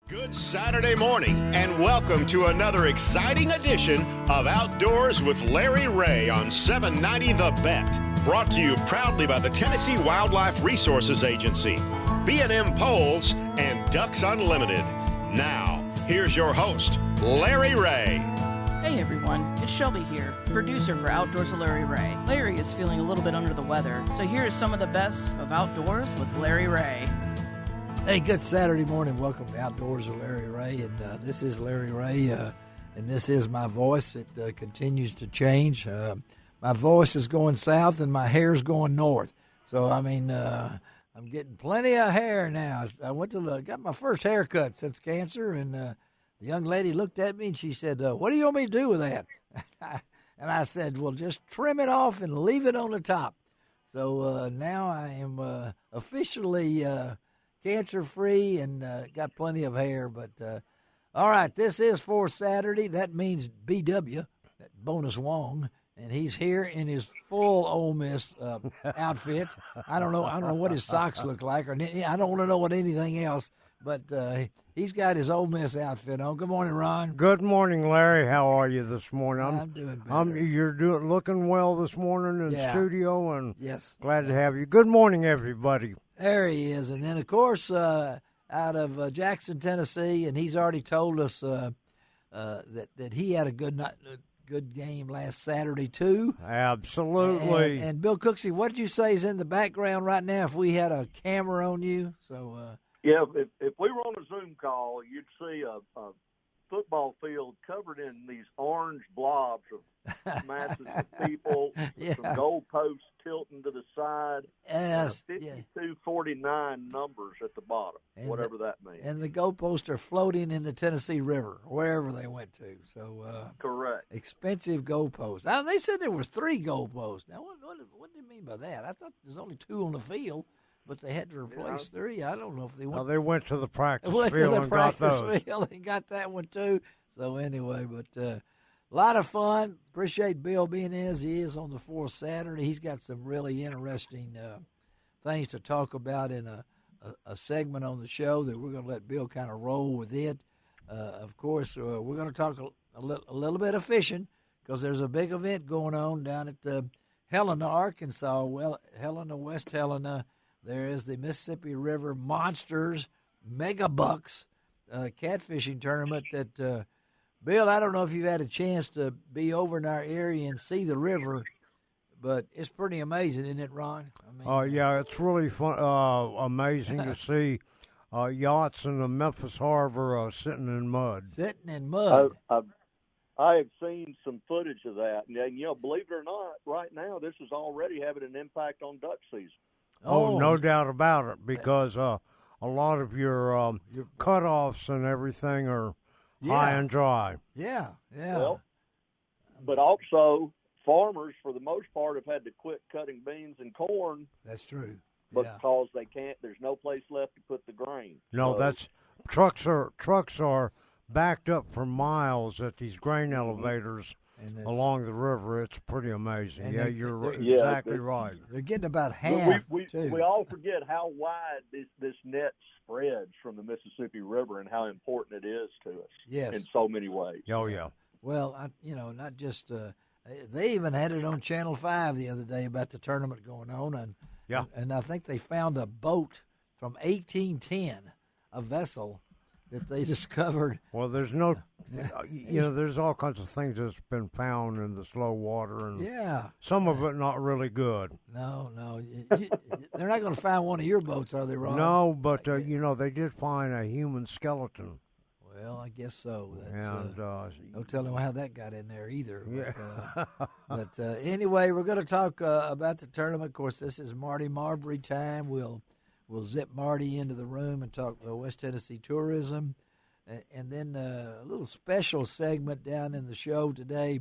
Good Saturday morning, and welcome to another exciting edition of Outdoors with Larry Ray on 790 The Bet. Brought to you proudly by the Tennessee Wildlife Resources Agency, B&M Poles, and Ducks Unlimited. Now, here's your host, Larry Ray. Hey everyone, it's Shelby here, producer for Outdoors with Larry Ray. Larry is feeling a little bit under the weather, so here is some of the best of Outdoors with Larry Ray. Hey, good Saturday morning. Welcome to Outdoors with Larry Ray, and this is Larry Ray, and this is my voice. It continues to change. My voice is going south, and my hair's going north. So, I'm getting plenty of hair now. I went to got my first haircut since cancer, and the young lady looked at me, and she said, what do you want me to do with that? And I said, well, just trim it off and leave it on the top. So now I am officially cancer-free and got plenty of hair. But, all right, this is for Saturday. That means BW, that bonus Wong, and he's here in his full Ole Miss outfit. I don't know what his socks look like, or I don't want to know what anything else, but he's got his Ole Miss outfit on. Good morning, Ron. Good morning, Larry. How are you this morning? I'm doing better. You're looking well this morning in the studio, and yes, glad to have you. Good morning, everybody. There he is. And then, of course, out of Jackson, Tennessee, and he's already told us that he had a good game last Saturday, too. Absolutely. And Bill Cooksey, what did you say is in the background right now if we had a camera on you? So yeah, if we were on a Zoom call, you'd see a football field covered in these orange blobs of masses of people, some goalposts tilting to the side, yes, 52-49 numbers at the bottom, and whatever that means. And the goalposts are floating in the Tennessee River, wherever they went to. So correct. Expensive goalposts. Now, they said there was 3 goalposts. Now, what do you mean by that? I thought there's only 2 on the field. But they had to replace 3. I don't know if they went. No, they went to the practice field and got those. And got that one too. So anyway, but a lot of fun. Appreciate Bill being as he is on the fourth Saturday. He's got some really interesting things to talk about in a segment on the show that we're going to let Bill kind of roll with it. Of course, we're going to talk a little bit of fishing because there's a big event going on down at Helena, Arkansas. Well, Helena, West Helena. There is the Mississippi River Monsters Mega Bucks catfishing tournament that, Bill, I don't know if you've had a chance to be over in our area and see the river, but it's pretty amazing, isn't it, Ron? Yeah, it's really fun, amazing to see yachts in the Memphis Harbor sitting in mud. Sitting in mud. I have seen some footage of that. And, believe it or not, right now this is already having an impact on duck season. Oh, no doubt about it, because a lot of your cutoffs and everything are high and dry. Yeah. Well, but also farmers, for the most part, have had to quit cutting beans and corn. That's true. Because they can't. There's no place left to put the grain. No, that's trucks are backed up for miles at these grain elevators. Along the river, it's pretty amazing. Yeah, you're exactly right. They're getting about half, too. We all forget how wide this net spreads from the Mississippi River and how important it is to us in so many ways. Oh, yeah. Well, not just they even had it on Channel 5 the other day about the tournament going on. And I think they found a boat from 1810, a vessel that they discovered. Well, there's there's all kinds of things that's been found in the slow water, and some of it not really good. No, they're not going to find one of your boats, are they, Ron? No, but they did find a human skeleton. Well, I guess so. That's, no telling how that got in there either. Yeah. But anyway, we're going to talk about the tournament. Of course, this is Marty Marbury time. We'll zip Marty into the room and talk West Tennessee tourism. And then a little special segment down in the show today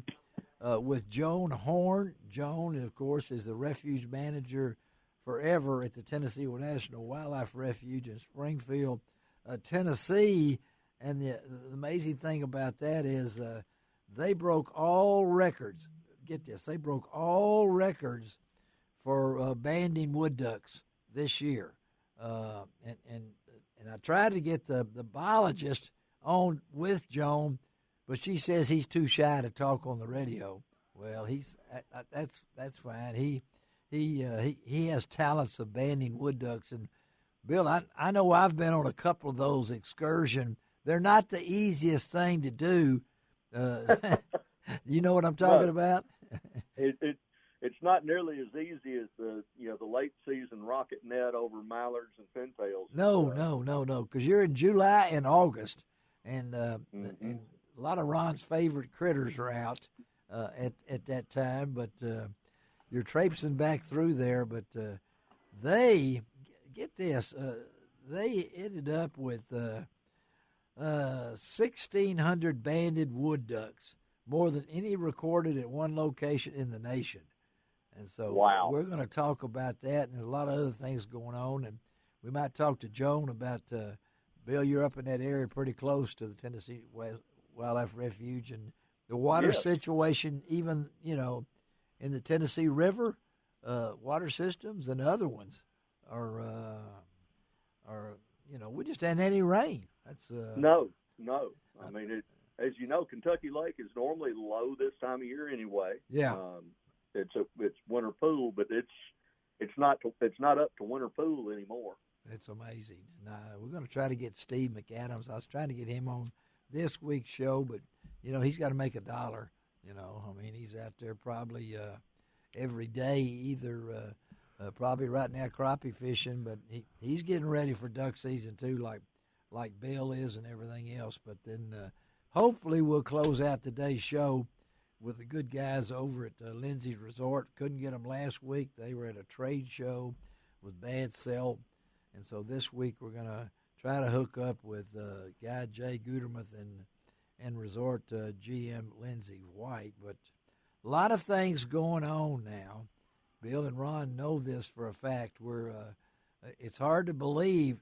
with Joan Horn. Joan, of course, is the refuge manager forever at the Tennessee National Wildlife Refuge in Springfield, Tennessee. And the amazing thing about that is they broke all records. Get this, they broke all records for banding wood ducks this year. And And I tried to get the biologist on with Joan, but she says he's too shy to talk on the radio. Well, that's fine. He has talents of banding wood ducks. And Bill, I know I've been on a couple of those excursions. They're not the easiest thing to do. You know what I'm talking about? It's not nearly as easy as the late season rocket net over mallards and pintails. No, because you're in July and August, and and a lot of Ron's favorite critters are out at that time. But you're traipsing back through there. But they get this. They ended up with 1,600 banded wood ducks, more than any recorded at one location in the nation. And so we're going to talk about that, and there's a lot of other things going on. And we might talk to Joan about, Bill, you're up in that area pretty close to the Tennessee Wildlife Refuge, and the water situation, even, in the Tennessee River, water systems and other ones are we just hadn't any rain. That's No. I mean, as you know, Kentucky Lake is normally low this time of year anyway. Yeah. It's winter pool, but it's not up to winter pool anymore. It's amazing. And we're going to try to get Steve McAdams. I was trying to get him on this week's show, but he's got to make $1. I mean, he's out there probably every day, either probably right now crappie fishing, but he's getting ready for duck season too, like Bill is and everything else. But then hopefully we'll close out today's show with the good guys over at Lindsey's Resort. Couldn't get them last week. They were at a trade show with Bad Cell. And so this week we're going to try to hook up with guy Jay Gutermuth and Resort GM Lindsey White. But a lot of things going on now. Bill and Ron know this for a fact. It's hard to believe,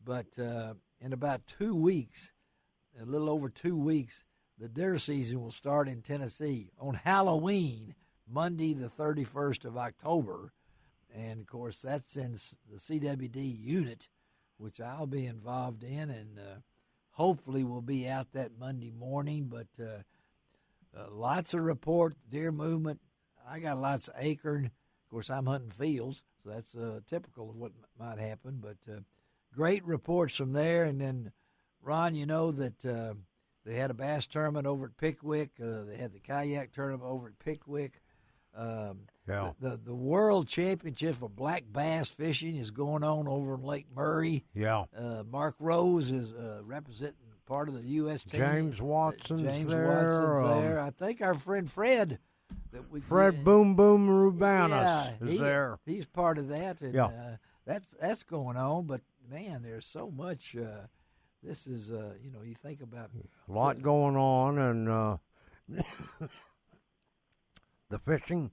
but in about 2 weeks, a little over 2 weeks, the deer season will start in Tennessee on Halloween, Monday the 31st of October. And, of course, that's in the CWD unit, which I'll be involved in, and hopefully we'll be out that Monday morning. But lots of report, deer movement. I got lots of acorn. Of course, I'm hunting fields, so that's typical of what might happen. But great reports from there. And then, Ron, that they had a bass tournament over at Pickwick. They had the kayak tournament over at Pickwick. The World Championship of black bass fishing is going on over in Lake Murray. Yeah. Mark Rose is representing part of the U.S. team. James Watson's there. I think our friend Fred. Fred Boom Boom Rubanis is there. He's part of that, and that's going on. But man, there's so much. This is you think about a lot going on, and the fishing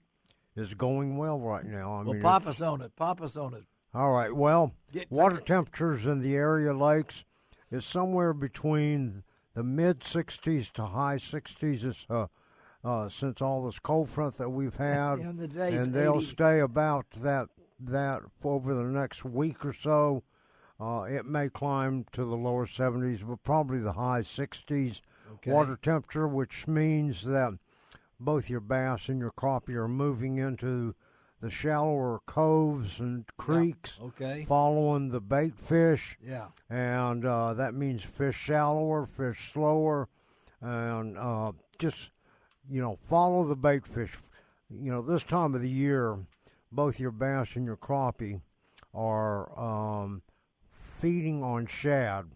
is going well right now. Pop us on it. All right. Well, water temperatures in the area lakes is somewhere between the mid 60s to high 60s. It's since all this cold front that we've had, and they'll stay about that over the next week or so. It may climb to the lower 70s, but probably the high 60s water temperature, which means that both your bass and your crappie are moving into the shallower coves and creeks, following the bait fish. Yeah. And that means fish shallower, fish slower, and just, follow the bait fish. This time of the year, both your bass and your crappie are feeding on shad.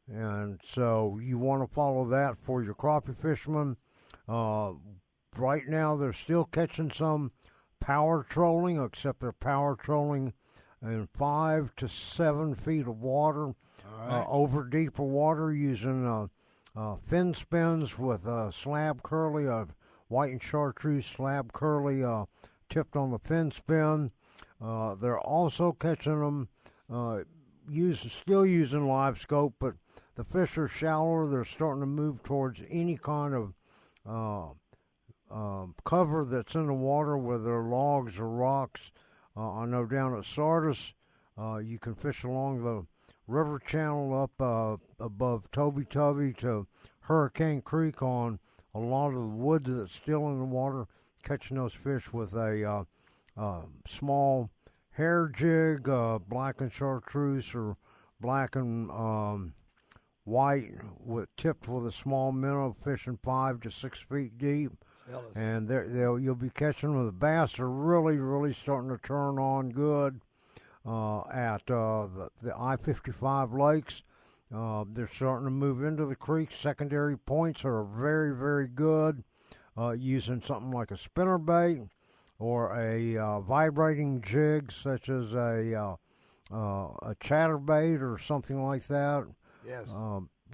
And so you want to follow that for your crappie fishermen. Right now, they're still catching some power trolling, except they're power trolling in 5 to 7 feet of water, over deeper water, using fin spins with slab curly, white and chartreuse slab curly tipped on the fin spin. They're also catching them, still using live scope, but the fish are shallower. They're starting to move towards any kind of cover that's in the water, whether logs or rocks. I know down at Sardis, you can fish along the river channel up above Toby to Hurricane Creek on a lot of the wood that's still in the water, catching those fish with a small hair jig, black and chartreuse or black and white, tipped with a small minnow, fishing 5 to 6 feet deep. And you'll be catching them. The bass are really starting to turn on good at the I-55 lakes. They're starting to move into the creek. Secondary points are very good, using something like a spinnerbait or a vibrating jig such as a chatterbait or something like that. Yes.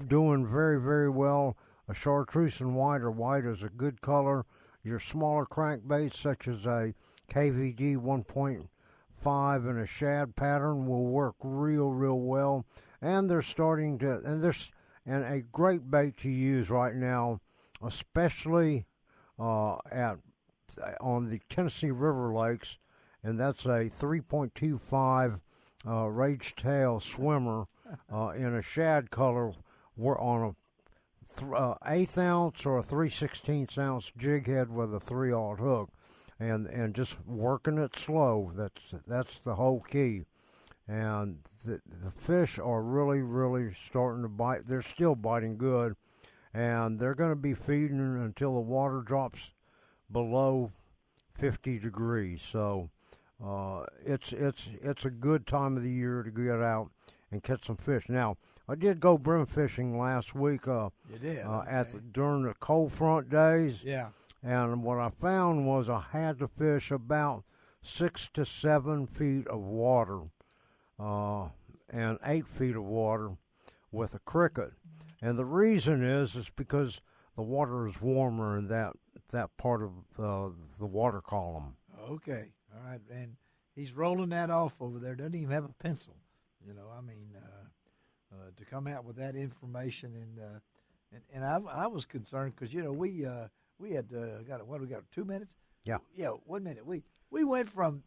Doing very well. A chartreuse and white is a good color. Your smaller crankbaits such as a KVD 1.5 and a shad pattern will work real well. And they're starting to, and a great bait to use right now, especially on the Tennessee River lakes, and that's a 3.25 rage tail swimmer in a shad color. We're on a 1/8 ounce or a 3/16 ounce jig head with a 3/0 hook, and just working it slow. That's the whole key. And the fish are really starting to bite. They're still biting good, and they're going to be feeding until the water drops below 50 degrees. So it's a good time of the year to get out and catch some fish. Now, I did go brim fishing last week. You did? Okay. During the cold front days. Yeah. And what I found was I had to fish about 6 to 7 feet of water and 8 feet of water with a cricket. And the reason is because the water is warmer in that part of the water column. Okay. All right. And he's rolling that off over there. Doesn't even have a pencil. To come out with that information, and I was concerned because we had got 2 minutes. Yeah. 1 minute. We went from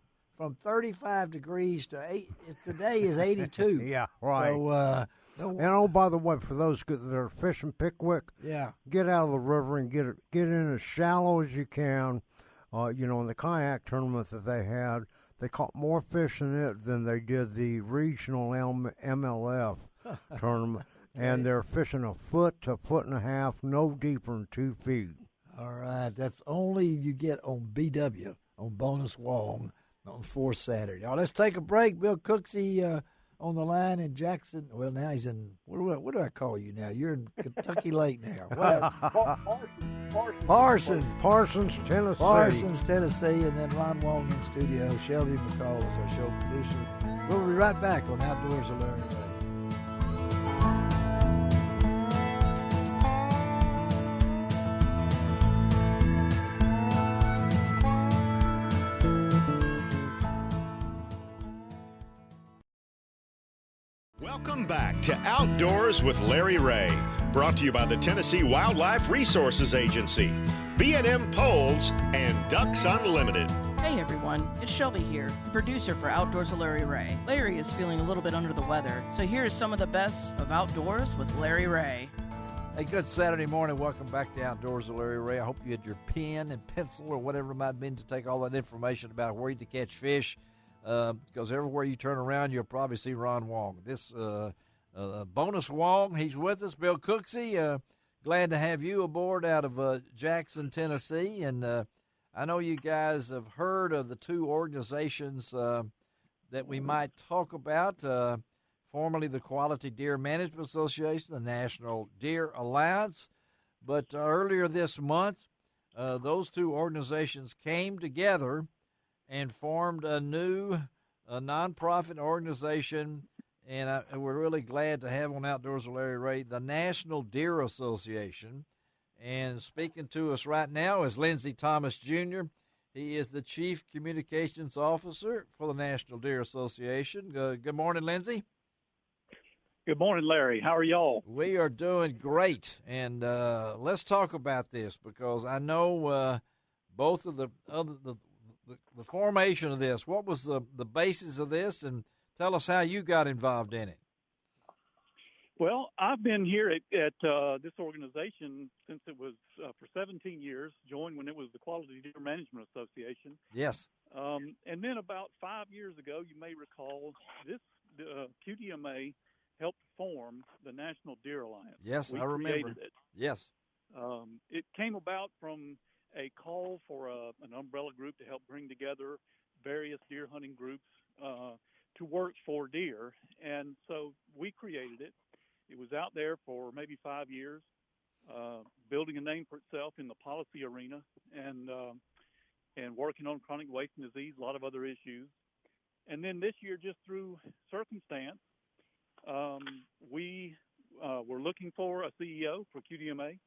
35 degrees to 8. Today is 82. Yeah, right. So and by the way, for those that are fishing Pickwick, yeah, get out of the river and get in as shallow as you can. In the kayak tournament that they had, they caught more fish in it than they did the regional MLF tournament, and they're fishing 1 foot to 1.5 feet, no deeper than 2 feet. All right, that's only you get on BW, on Bonus Wong, on 4th Saturday. All right, let's take a break. Bill Cooksey on the line in Jackson. Well, now he's in, what do I call you now? You're in Kentucky Lake now. Parsons, Tennessee. Parsons, Tennessee, and then Ron Wong in studio. Shelby McCall is our show producer. We'll be right back on Outdoors of Larry Ray. Welcome back to Outdoors with Larry Ray, brought to you by the Tennessee Wildlife Resources Agency, B&M Poles, and Ducks Unlimited. Hey everyone, it's Shelby here, the producer for Outdoors with Larry Ray. Larry is feeling a little bit under the weather, so here's some of the best of Outdoors with Larry Ray. Hey, good Saturday morning. Welcome back to Outdoors with Larry Ray. I hope you had your pen and pencil or whatever it might have been to take all that information about where to catch fish. Because everywhere you turn around, you'll probably see Ron Wong. This Bonus Wong, he's with us. Bill Cooksey, glad to have you aboard out of Jackson, Tennessee. And I know you guys have heard of the two organizations that we might talk about, formerly the Quality Deer Management Association, the National Deer Alliance. But earlier this month, those two organizations came together and formed a new nonprofit organization, and we're really glad to have on Outdoors with Larry Ray, the National Deer Association. And speaking to us right now is Lindsey Thomas Jr. He is the Chief Communications Officer for the National Deer Association. Good morning, Lindsey. Good morning, Larry. How are y'all? We are doing great, and let's talk about this because I know both of the formation of this. What was the basis of this, and tell us how you got involved in it. Well, I've been here at this organization since it was for 17 years, joined when it was the Quality Deer Management Association. Yes. And then about 5 years ago, you may recall, QDMA helped form the National Deer Alliance. Yes, we I remember. Created it. Yes. It came about from a call for an umbrella group to help bring together various deer hunting groups to work for deer. And so we created it. It was out there for maybe 5 years, building a name for itself in the policy arena and working on chronic waste and disease, a lot of other issues. And then this year, just through circumstance, we were looking for a CEO for QDMA.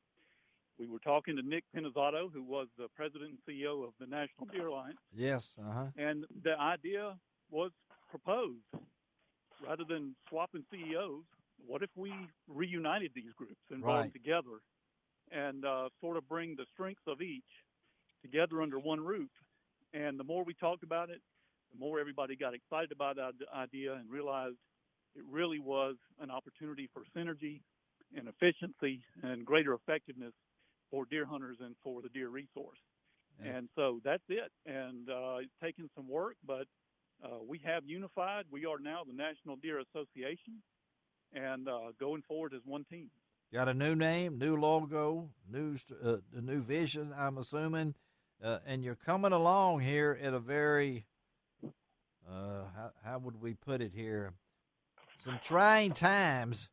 We were talking to Nick Pinizzotto, who was the president and CEO of the National Deer Alliance. Yes. Uh-huh. And the idea was proposed. Rather than swapping CEOs, what if we reunited these groups and brought them together and sort of bring the strengths of each together under one roof? And the more we talked about it, the more everybody got excited about the idea and realized it really was an opportunity for synergy and efficiency and greater effectiveness for deer hunters and for the deer resource. Yeah. And so that's it. And it's taken some work, but we have unified. We are now the National Deer Association and going forward as one team. Got a new name, new logo, new vision, I'm assuming. And you're coming along here at a very, how would we put it here? Some trying times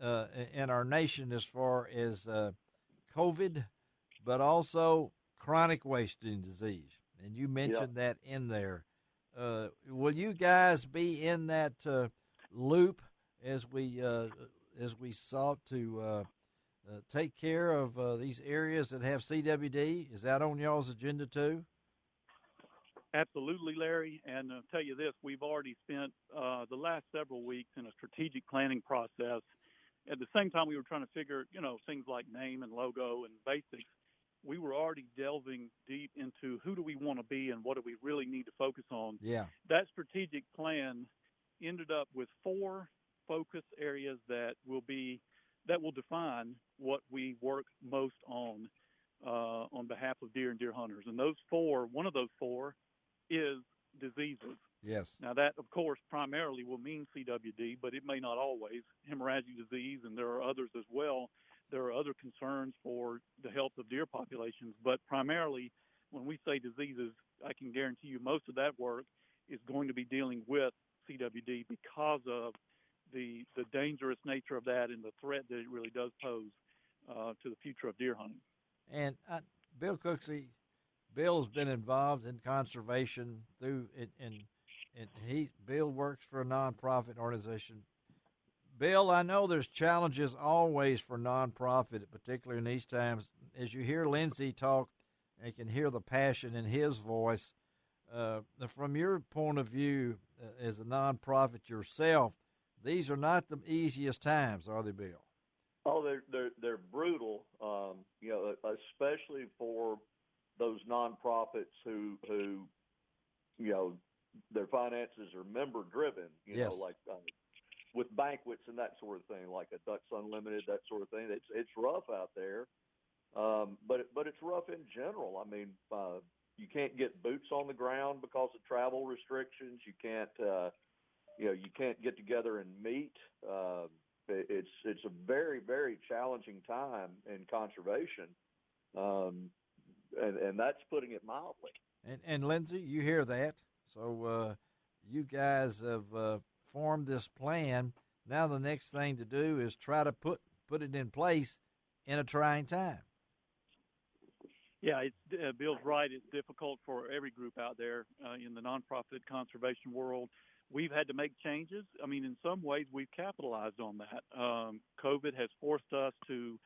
in our nation as far as COVID, but also chronic wasting disease. And you mentioned that in there. Will you guys be in that loop as we sought to take care of these areas that have CWD? Is that on y'all's agenda too? Absolutely, Larry. And I'll tell you this, we've already spent the last several weeks in a strategic planning process. At the same time we were trying to figure, things like name and logo and basics, we were already delving deep into who do we want to be and what do we really need to focus on. Yeah. That strategic plan ended up with 4 focus areas that will define what we work most on behalf of deer and deer hunters. And one of those 4 is diseases. Yes. Now that, of course, primarily will mean CWD, but it may not always. Hemorrhagic disease, and there are others as well. There are other concerns for the health of deer populations, but primarily when we say diseases, I can guarantee you most of that work is going to be dealing with CWD because of the dangerous nature of that and the threat that it really does pose to the future of deer hunting. And Bill Cooksey, Bill's been involved in conservation and Bill works for a nonprofit organization. Bill, I know there's challenges always for nonprofit, particularly in these times. As you hear Lindsey talk, you can hear the passion in his voice. From your point of view, as a nonprofit yourself, these are not the easiest times, are they, Bill? Oh, they're brutal. Especially for those nonprofits who their finances are member driven. Yes. With banquets and that sort of thing, like a Ducks Unlimited, that sort of thing. It's rough out there, but it's rough in general. I mean, you can't get boots on the ground because of travel restrictions. You can't get together and meet. It's a very, very challenging time in conservation, and that's putting it mildly. And Lindsey, you hear that? So you guys have formed this plan. Now the next thing to do is try to put it in place in a trying time. Yeah, Bill's right. It's difficult for every group out there in the nonprofit conservation world. We've had to make changes. I mean, in some ways, we've capitalized on that. COVID has forced us to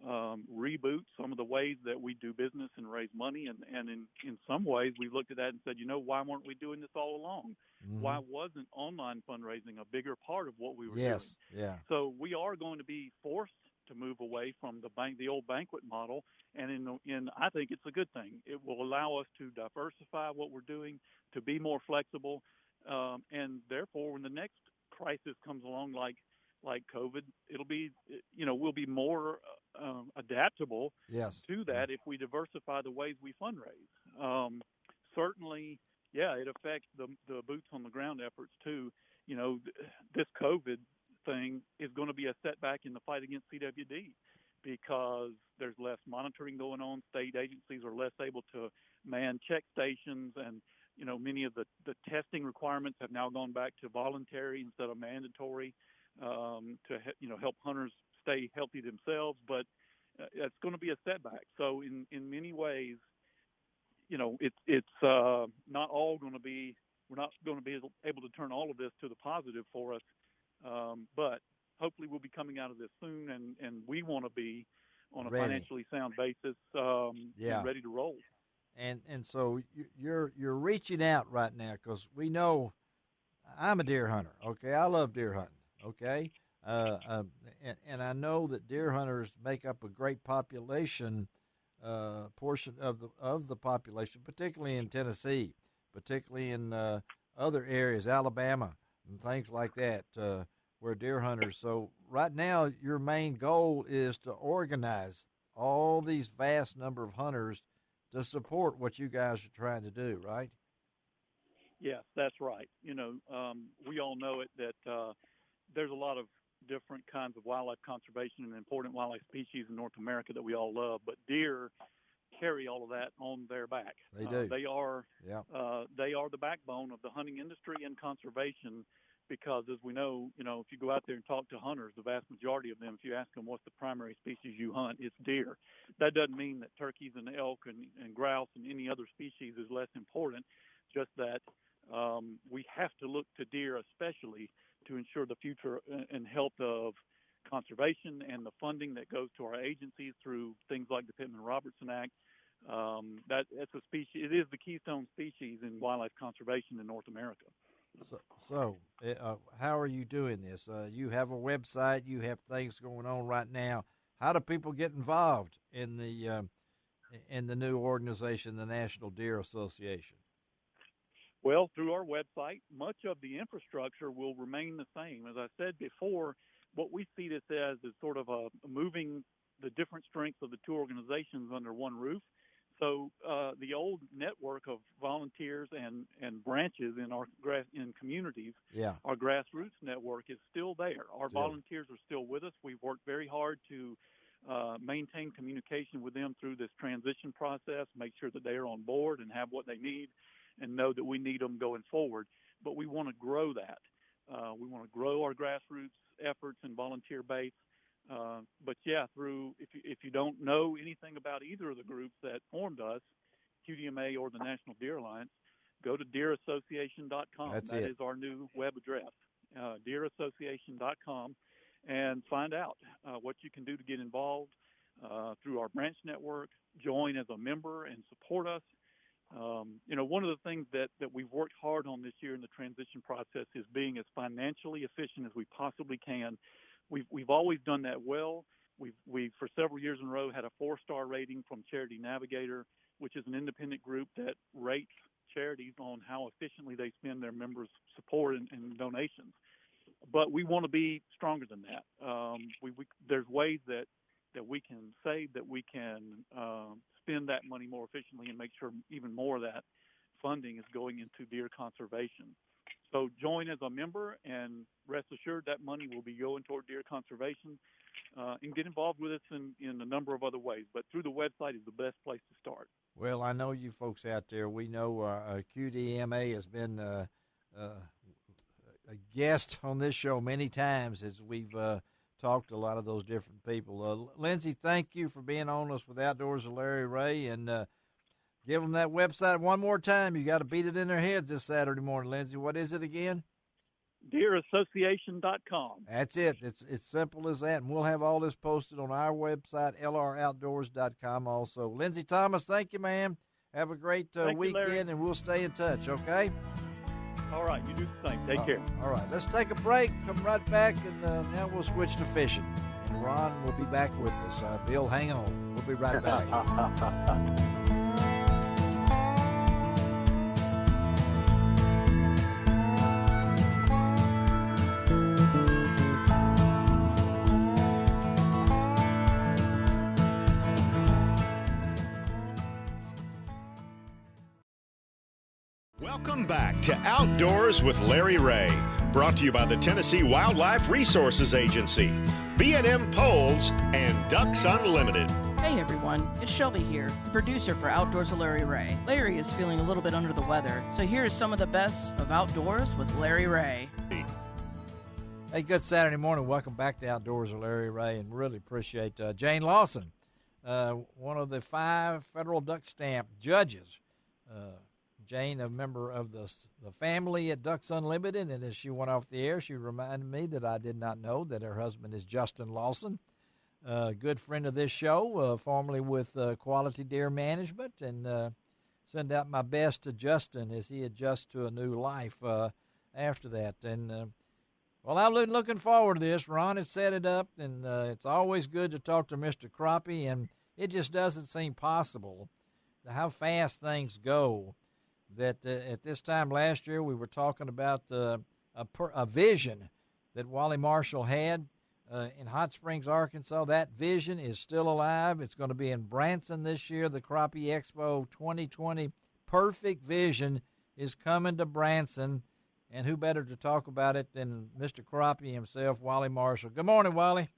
reboot some of the ways that we do business and raise money. And in some ways, we looked at that and said, why weren't we doing this all along? Mm-hmm. Why wasn't online fundraising a bigger part of what we were doing? Yeah. So we are going to be forced to move away from the old banquet model. And I think it's a good thing. It will allow us to diversify what we're doing, to be more flexible. And therefore, when the next crisis comes along, like like COVID, it'll be, we'll be more adaptable to that if we diversify the ways we fundraise. Certainly, it affects the boots on the ground efforts too. This COVID thing is going to be a setback in the fight against CWD because there's less monitoring going on. State agencies are less able to man check stations, and many of the testing requirements have now gone back to voluntary instead of mandatory to help hunters stay healthy themselves. But it's going to be a setback. So in many ways, it's not all going to be. We're not going to be able to turn all of this to the positive for us. But hopefully we'll be coming out of this soon, and we want to be on a financially sound basis and ready to roll. And so you're reaching out right now because we know I'm a deer hunter. Okay, I love deer hunting. Okay, and I know that deer hunters make up a great population portion of the population, particularly in Tennessee, particularly in other areas, Alabama and things like that, where deer hunters. So right now, your main goal is to organize all these vast number of hunters to support what you guys are trying to do, right? Yes, that's right. We all know it that there's a lot of different kinds of wildlife conservation and important wildlife species in North America that we all love, but deer carry all of that on their back. They do. They are the backbone of the hunting industry and conservation, because as we know, if you go out there and talk to hunters, the vast majority of them, if you ask them what's the primary species you hunt, it's deer. That doesn't mean that turkeys and elk and grouse and any other species is less important, just that we have to look to deer especially to ensure the future and health of conservation and the funding that goes to our agencies through things like the Pittman-Robertson Act. That's a species. It is the keystone species in wildlife conservation in North America. So how are you doing this? You have a website. You have things going on right now. How do people get involved in the new organization, the National Deer Association? Well, through our website, much of the infrastructure will remain the same. As I said before, what we see this as is sort of a moving the different strengths of the two organizations under one roof. So the old network of volunteers and branches in our in communities, our grassroots network is still there. Our volunteers are still with us. We've worked very hard to maintain communication with them through this transition process, make sure that they are on board and have what they need and know that we need them going forward. But we want to grow that. We want to grow our grassroots efforts and volunteer base. But through if you don't know anything about either of the groups that formed us, QDMA or the National Deer Alliance, go to deerassociation.com. That is our new web address, deerassociation.com, and find out what you can do to get involved through our branch network, join as a member and support us. One of the things that we've worked hard on this year in the transition process is being as financially efficient as we possibly can. We've always done that well. We've for several years in a row had a 4-star rating from Charity Navigator, which is an independent group that rates charities on how efficiently they spend their members' support and donations. But we want to be stronger than that. There's ways that we can save, that we can spend that money more efficiently and make sure even more of that funding is going into deer conservation. So join as a member, and rest assured that money will be going toward deer conservation, and get involved with us in a number of other ways. But through the website is the best place to start. Well, I know you folks out there. We know QDMA has been a guest on this show many times as we've talked to a lot of those different people. Lindsey, thank you for being on us with Outdoors with Larry Ray, and give them that website one more time. You got to beat it in their heads this Saturday morning, Lindsey. What is it again? Deerassociation.com. That's it. It's simple as that. And we'll have all this posted on our website, lroutdoors.com also. Lindsey Thomas, thank you, man. Have a great weekend, and we'll stay in touch, okay? All right. You do the same. Take care. All right. Let's take a break. Come right back, and now we'll switch to fishing. And Ron will be back with us. Bill, hang on. We'll be right back. Welcome back to Outdoors with Larry Ray, brought to you by the Tennessee Wildlife Resources Agency, B&M Poles, and Ducks Unlimited. Hey everyone, it's Shelby here, the producer for Outdoors with Larry Ray. Larry is feeling a little bit under the weather, so here's some of the best of Outdoors with Larry Ray. Hey, good Saturday morning. Welcome back to Outdoors with Larry Ray, and really appreciate Jane Lawson, one of the 5 federal duck stamp judges. Jane, a member of the family at Ducks Unlimited, and as she went off the air, she reminded me that I did not know that her husband is Justin Lawson, a good friend of this show, formerly with Quality Deer Management, and send out my best to Justin as he adjusts to a new life after that. And, well, I've been looking forward to this. Ron has set it up, and it's always good to talk to Mr. Crappie, and it just doesn't seem possible how fast things go. That at this time last year we were talking about a vision that Wally Marshall had in Hot Springs, Arkansas. That vision is still alive. It's going to be in Branson this year, the Crappie Expo 2020. Perfect Vision is coming to Branson, and who better to talk about it than Mr. Crappie himself, Wally Marshall. Good morning, Wally.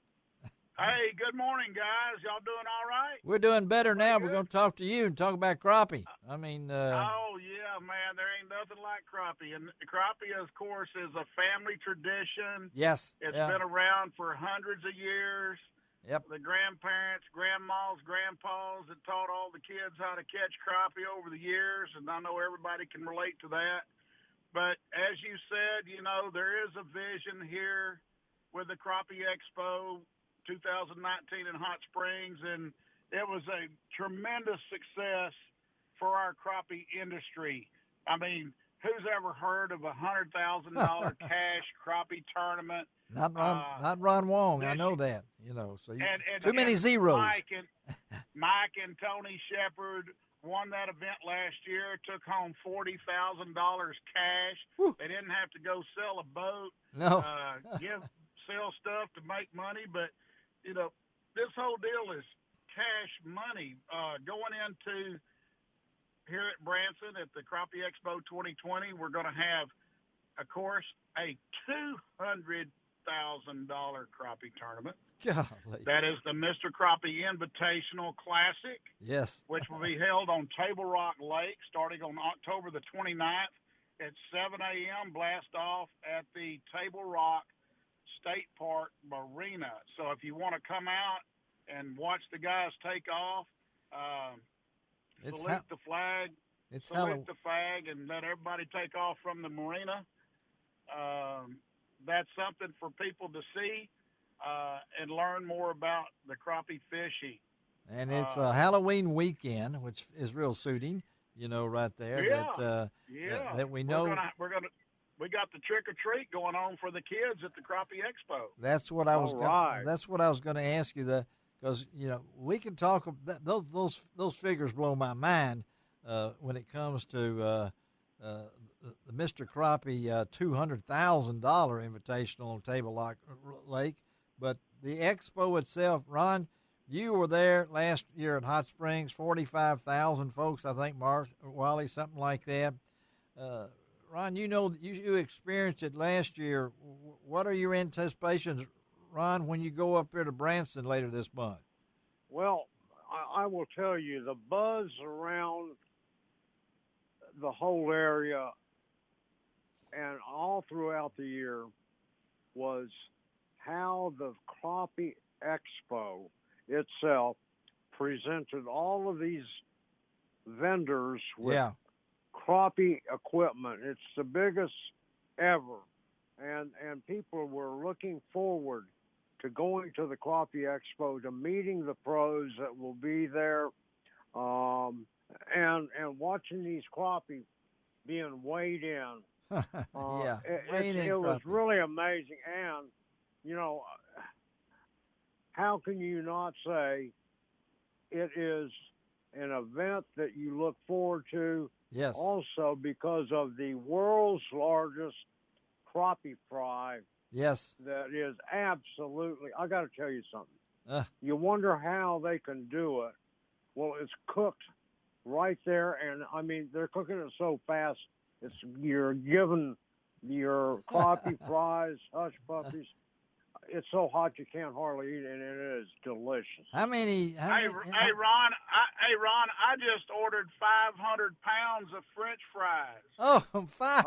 Hey, good morning, guys. Y'all doing all right? We're doing better now. We're going to talk to you and talk about crappie. I mean, oh yeah, man. There ain't nothing like crappie, and crappie, of course, is a family tradition. Yes, it's been around for hundreds of years. Yep. The grandparents, grandmas, grandpas that taught all the kids how to catch crappie over the years, and I know everybody can relate to that. But as you said, you know, there is a vision here with the Crappie Expo 2019 in Hot Springs, and it was a tremendous success for our crappie industry. I mean, who's ever heard of $100,000 cash crappie tournament? Not Ron Wong. I know that. You know, so too many zeros. Mike and Tony Shepard won that event last year. Took home $40,000 cash. Whew. They didn't have to go sell a boat. No. Sell stuff to make money, but you know, this whole deal is cash money. Going into here at Branson at the Crappie Expo 2020, we're going to have, of course, a $200,000 crappie tournament. Golly. That is the Mr. Crappie Invitational Classic. Yes. Which will be held on Table Rock Lake starting on October the 29th at 7 a.m. Blast off at the Table Rock State Park Marina. So if you want to come out and watch the guys take off, salute the flag, the flag, and let everybody take off from the marina. That's something for people to see and learn more about the crappie fishing. And it's a Halloween weekend, which is real suiting, you know, right there. Yeah. That we know. We got the trick or treat going on for the kids at the Crappie Expo. That's what I was. That's what I was going to ask you. Because you know we can talk. Those figures blow my mind when it comes to the Mr. Crappie $200,000 invitational on Table Rock Lake, but the expo itself, Ron, you were there last year at Hot Springs, 45,000 folks, I think, Wally, something like that. Ron, you know you experienced it last year. What are your anticipations, Ron, when you go up there to Branson later this month? Well, I will tell you, the buzz around the whole area and all throughout the year was how the Crappie Expo itself presented all of these vendors with crappie equipment. It's the biggest ever, and people were looking forward to going to the Crappie Expo, to meeting the pros that will be there, and watching these crappie being weighed in. It was really amazing. And you know, how can you not say it is an event that you look forward to? Yes. Also, because of the world's largest crappie fry. Yes. That is absolutely, I got to tell you something. You wonder how they can do it. Well, it's cooked right there. And, I mean, they're cooking it so fast, You're giving your crappie fries, hush puppies. It's so hot you can't hardly eat it, and it is delicious. Hey, Ron, I just ordered 500 pounds of French fries. Oh, five.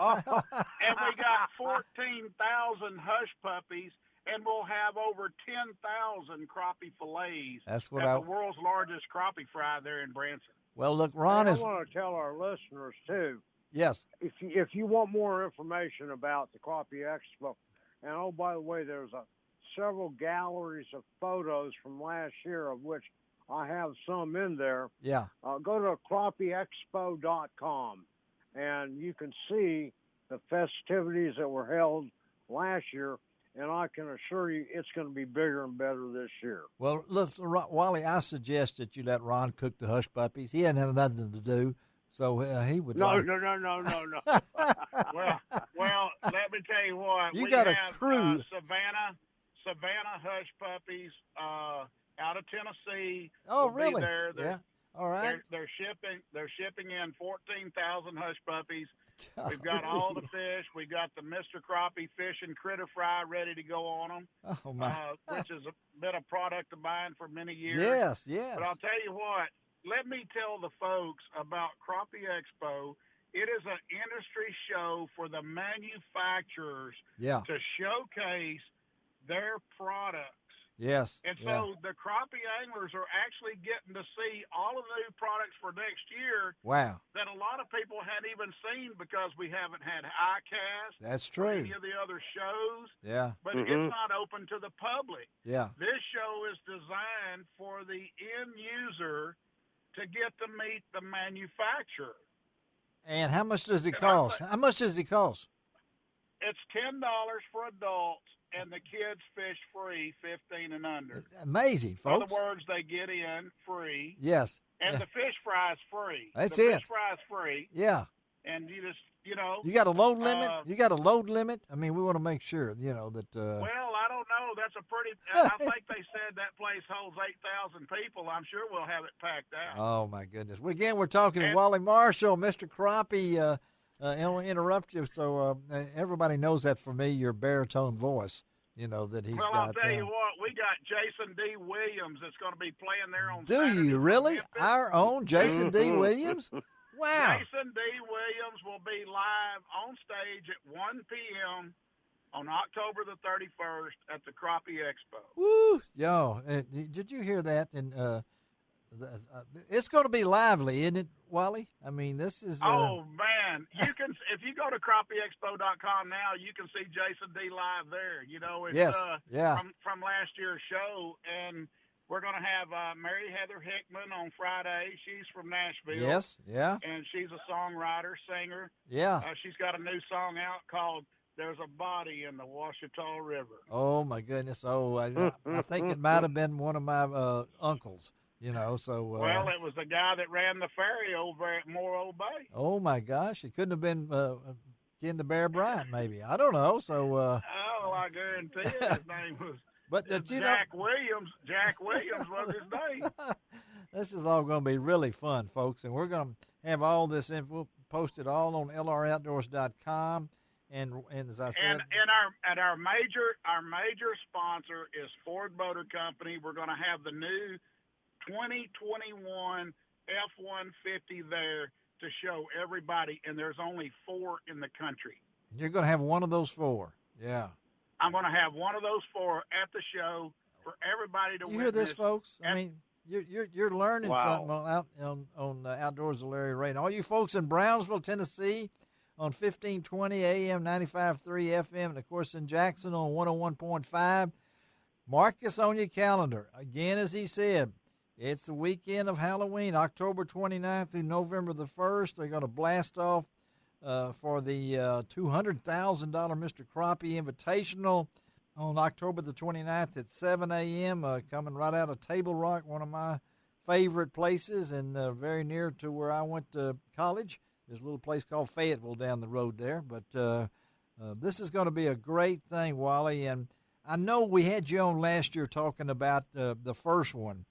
And we got 14,000 hush puppies, and we'll have over 10,000 crappie fillets. That's what the world's largest crappie fry there in Branson. Well, look, Ron is. I want to tell our listeners too. Yes. If you want more information about the Crappie Expo, and oh, by the way, there's several galleries of photos from last year, of which I have some in there. Yeah. Go to crappieexpo.com, and you can see the festivities that were held last year, and I can assure you it's going to be bigger and better this year. Well, look, Wally, I suggest that you let Ron cook the hush puppies. He hadn't have nothing to do, so he would. No. Well, let me tell you what. You we got a have, crew. Savannah hush puppies out of Tennessee. Oh, will really? Be there. Yeah. All right. They're shipping in 14,000 hush puppies. We've got all the fish. We got the Mr. Crappie fish and critter fry ready to go on them. Oh my! Which has been a product of mine for many years. Yes. But I'll tell you what. Let me tell the folks about Crappie Expo. It is an industry show for the manufacturers to showcase their products. Yes. And so the crappie anglers are actually getting to see all of the new products for next year. Wow. That a lot of people hadn't even seen because we haven't had ICAST. That's true. Or any of the other shows. Yeah. But it's not open to the public. Yeah. This show is designed for the end user to get to meet the manufacturer. And how much does it cost? How much does it cost? It's $10 for adults, and the kids fish free, 15 and under. Amazing, folks. In other words, they get in free. Yes. And the fish fry is free. That's the it. Fish fry is free. Yeah. And you just, You got a load limit? You got a load limit? I mean, we want to make sure, that. Well, I don't know. That's a pretty. I think they said that place holds 8,000 people. I'm sure we'll have it packed out. Oh my goodness! Well, again, we're talking to Wally Marshall, Mr. Crappie. I don't want to interrupt you, so everybody knows that familiar baritone voice. That he's got. Well, I'll tell you what. We got Jason D. Williams that's going to be playing there on. Do Saturday you really? Memphis. Our own Jason D. Williams? Wow. Jason D. Williams will be live on stage at 1 p.m. on October the 31st at the Crappie Expo. Woo! Yo, did you hear that? And it's going to be lively, isn't it, Wally? I mean, this is. Oh man, you can if you go to crappieexpo.com now, you can see Jason D. live there. It's from last year's show, and we're going to have Mary Heather Hickman on Friday. She's from Nashville. Yes, yeah. And she's a songwriter, singer. Yeah. She's got a new song out called "There's a Body in the Ouachita River." Oh my goodness! Oh, I think it might have been one of my uncles. So. Well, it was the guy that ran the ferry over at Morro Bay. Oh my gosh! It couldn't have been Ken the Bear Bryant, maybe. I don't know. So. I guarantee it. His name was. But Jack Williams. Jack Williams was his name. This is all going to be really fun, folks, and we're going to have all this info posted all on lroutdoors.com. And as I said, and our major sponsor is Ford Motor Company. We're going to have the new 2021 F-150 there to show everybody, and there's only 4 in the country. You're going to have one of those 4, yeah. I'm going to have one of those 4 at the show for everybody to witness. You hear this, folks? I mean, you're learning something on Outdoors with Larry Ray. And all you folks in Brownsville, Tennessee, on 1520 AM, 95.3 FM, and, of course, in Jackson on 101.5. Mark this on your calendar. Again, as he said, it's the weekend of Halloween, October 29th through November the 1st. They're going to blast off for the $200,000 Mr. Crappie Invitational on October the 29th at 7 a.m., coming right out of Table Rock, one of my favorite places, and very near to where I went to college. There's a little place called Fayetteville down the road there. But this is going to be a great thing, Wally. And I know we had you on last year talking about the first one.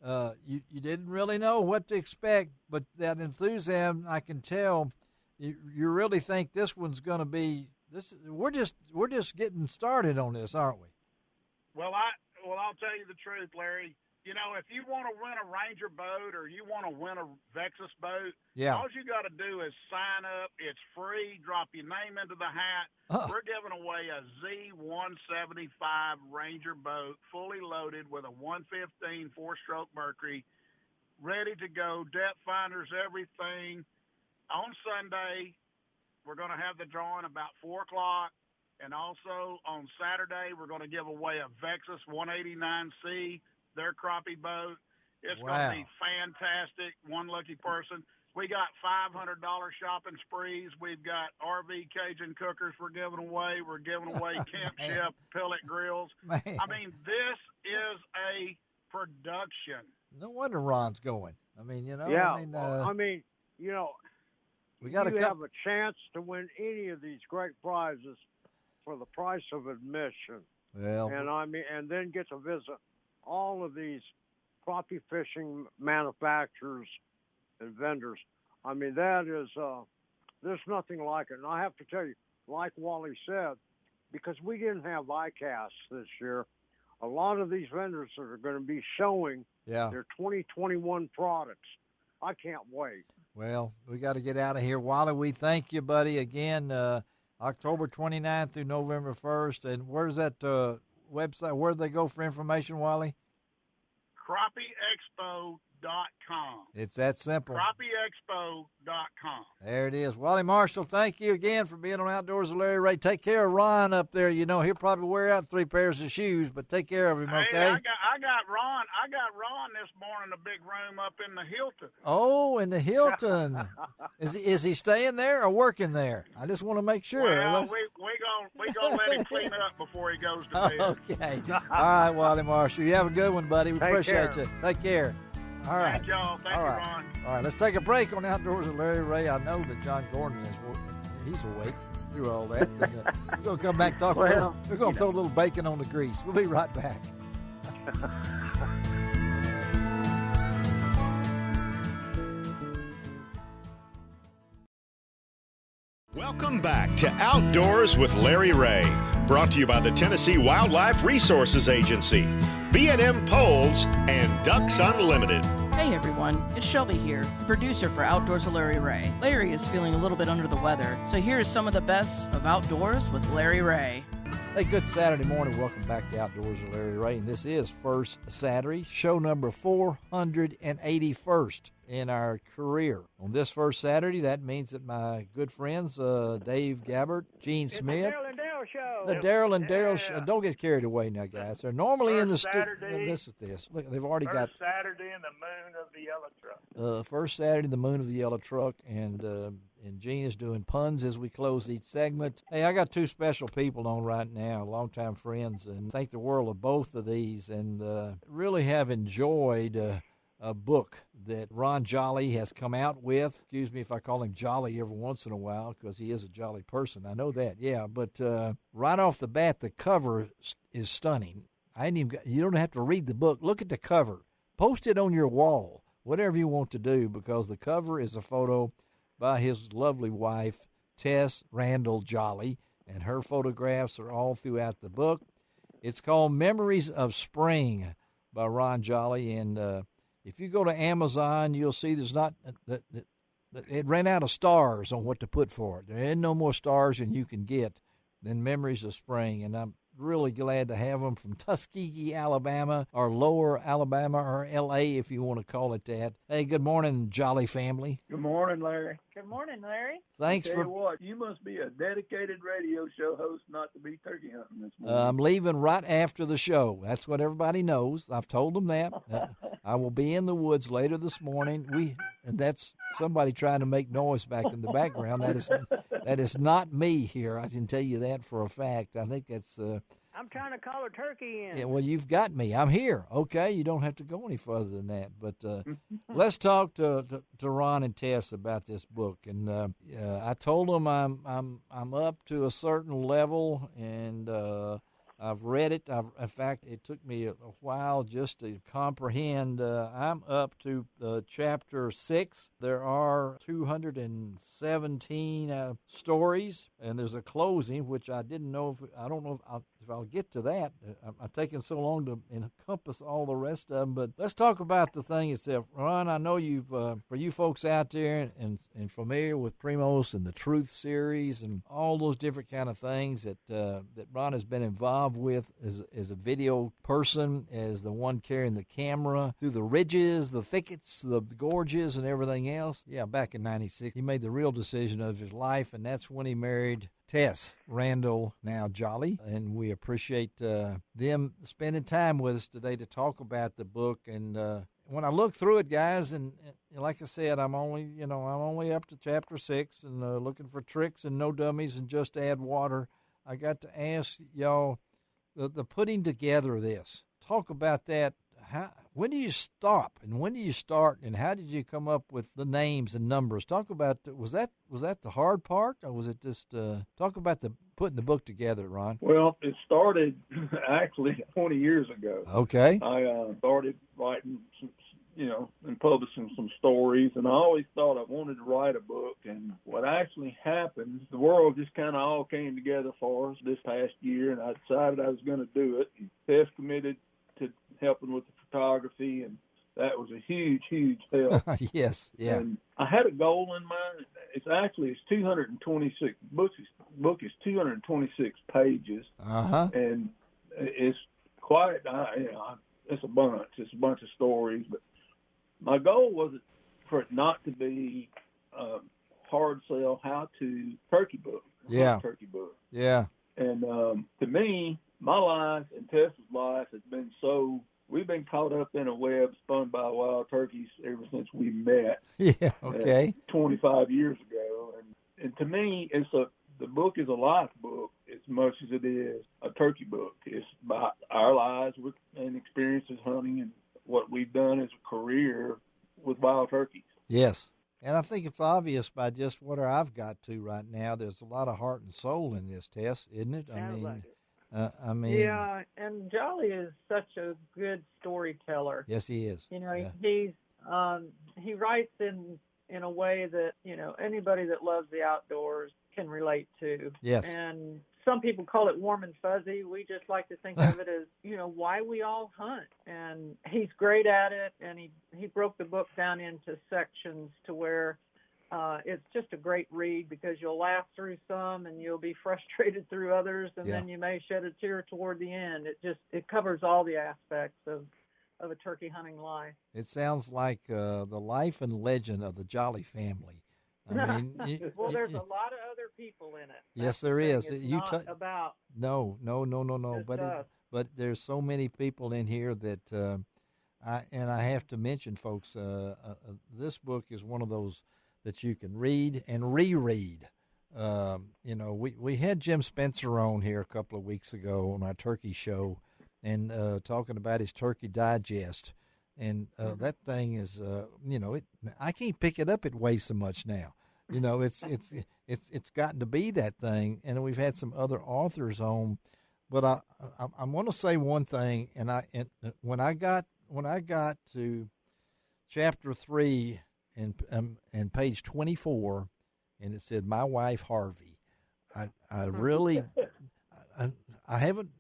You didn't really know what to expect, but that enthusiasm, I can tell, you really think this one's going to be this? We're just getting started on this, aren't we? Well, I'll tell you the truth, Larry. You know, if you want to win a Ranger boat or you want to win a Vexus boat, all you got to do is sign up. It's free. Drop your name into the hat. We're giving away a Z175 Ranger boat, fully loaded with a 115 4-stroke Mercury, ready to go, depth finders, everything. On Sunday, we're going to have the drawing about 4 o'clock. And also on Saturday, we're going to give away a Vexus 189C, their crappie boat. It's going to be fantastic. One lucky person. We got $500 shopping sprees. We've got RV Cajun cookers we're giving away. We're giving away Camp Chef pellet grills. Man. I mean, this is a production. No wonder Ron's going. I mean, you know. Yeah. We got you have a chance to win any of these great prizes for the price of admission. Well, and then get to visit all of these crappie fishing manufacturers and vendors. I mean, that is, there's nothing like it. And I have to tell you, like Wally said, because we didn't have ICAST this year, a lot of these vendors that are going to be showing their 2021 products. I can't wait. Well, we got to get out of here. Wally, we thank you, buddy, again, October 29th through November 1st. And where's that website? Where do they go for information, Wally? CrappieExpo.com. It's that simple. CrappieExpo.com. There it is. Wally Marshall, thank you again for being on Outdoors with Larry Ray. Take care of Ron up there. You know, he'll probably wear out 3 pairs of shoes, but take care of him, okay? Hey, I got Ron this morning in a big room up in the Hilton. Oh, in the Hilton. Is he staying there or working there? I just want to make sure. Well, we gonna let him clean up before he goes to bed. Okay. All right, Wally Marshall. You have a good one, buddy. We appreciate you. Take care. All right. Thank y'all. Thank you, Ron. All right, let's take a break on Outdoors with Larry Ray. I know that John Gordon he's awake through all that. We're going to come back and talk about it. We're going to throw a little bacon on the grease. We'll be right back. Welcome back to Outdoors with Larry Ray, brought to you by the Tennessee Wildlife Resources Agency, B&M Poles, and Ducks Unlimited. Hey everyone, it's Shelby here, the producer for Outdoors with Larry Ray. Larry is feeling a little bit under the weather, so here's some of the best of Outdoors with Larry Ray. Hey, good Saturday morning. Welcome back to Outdoors with Larry Ray, and this is First Saturday, show number 481st in our career. On this first Saturday, that means that my good friends, Dave Gabbert, Gene Smith, the Daryl and Daryl show. Don't get carried away now, guys. They're normally in the studio. Listen to this. Look, they've already got Saturday in the moon of the yellow truck. First Saturday, the moon of the yellow truck, and Gene is doing puns as we close each segment. Hey, I got 2 special people on right now, longtime friends, and thank the world of both of these, and really have enjoyed a book that Ron Jolly has come out with. Excuse me if I call him Jolly every once in a while, because he is a jolly person. I know that, yeah. But right off the bat, the cover is stunning. You don't have to read the book. Look at the cover. Post it on your wall, whatever you want to do, because the cover is a photo by his lovely wife, Tess Jolly, and her photographs are all throughout the book. It's called Memories of Spring by Ron Jolly, and if you go to Amazon, you'll see there's not it ran out of stars on what to put for it. There ain't no more stars than you can get than Memories of Spring, and I'm really glad to have them from Tuskegee, Alabama, or Lower Alabama, or L.A., if you want to call it that. Hey, good morning, Jolly family. Good morning, Larry. Good morning, Larry. Thanks for what. You must be a dedicated radio show host not to be turkey hunting this morning. I'm leaving right after the show. That's what everybody knows. I've told them that. I will be in the woods later this morning. And that's somebody trying to make noise back in the background. That is not me here. I can tell you that for a fact. I think that's. I'm trying to call a turkey in. Yeah, well, you've got me. I'm here. Okay, you don't have to go any further than that. But let's talk to Ron and Tess about this book. And I told them I'm up to a certain level, and I've read it. In fact, it took me a while just to comprehend. I'm up to chapter 6. There are 217 stories, and there's a closing, which I didn't know. I don't know if I'll get to that. I'm taking so long to encompass all the rest of them. But let's talk about the thing itself. Ron, I know you've, for you folks out there and familiar with Primos and the Truth series and all those different kind of things that Ron has been involved with as a video person, as the one carrying the camera through the ridges, the thickets, the gorges, and everything else. Yeah, back in '96, he made the real decision of his life, and that's when he married Tess Randall, now Jolly, and we appreciate them spending time with us today to talk about the book. And when I look through it, guys, and like I said, I'm only up to chapter 6 and looking for tricks and no dummies and just add water. I got to ask y'all the putting together of this. Talk about that. When do you stop and when do you start, and how did you come up with the names and numbers? Talk about, was that the hard part, or was it just talk about the putting the book together, Ron? Well, it started actually 20 years ago. Okay. I started writing some, and publishing some stories, and I always thought I wanted to write a book. And what actually happened, the world just kind of all came together for us this past year, and I decided I was going to do it. And Tess committed to helping with the photography, and that was a huge help. Yes, yeah. And I had a goal in mind. It's 226 books. Book is 226 pages, and it's quite. It's a bunch. It's a bunch of stories, but my goal was for it not to be a hard sell how-to turkey book. Yeah. Turkey book. Yeah. And to me, my life and Tess's life has been we've been caught up in a web spun by wild turkeys ever since we met. Yeah, okay. 25 years ago. And to me, the book is a life book as much as it is a turkey book. It's about our lives and experiences hunting and what we've done as a career with wild turkeys. Yes. And I think it's obvious by just what I've got to right now. There's a lot of heart and soul in this, Tess, isn't it? I mean, yeah, and Jolly is such a good storyteller. Yes, he is. He writes in a way that anybody that loves the outdoors can relate to. Yes. And some people call it warm and fuzzy. We just like to think of it as why we all hunt. And he's great at it. And he broke the book down into sections to where it's just a great read, because you'll laugh through some and you'll be frustrated through others, and then you may shed a tear toward the end. It covers all the aspects of a turkey hunting life. It sounds like the life and legend of the Jolly family. I mean, well, there's a lot of other people in it. Yes, there is. It's not about no. But there's so many people in here that I have to mention, folks. This book is one of those that you can read and reread. We had Jim Spencer on here a couple of weeks ago on our turkey show, and talking about his Turkey Digest, and that thing is, I can't pick it up. It weighs so much now. It's gotten to be that thing, and we've had some other authors on. But I'm going to say one thing, and when I got to chapter 3 and page 24, and it said my wife Harvey, I really I haven't.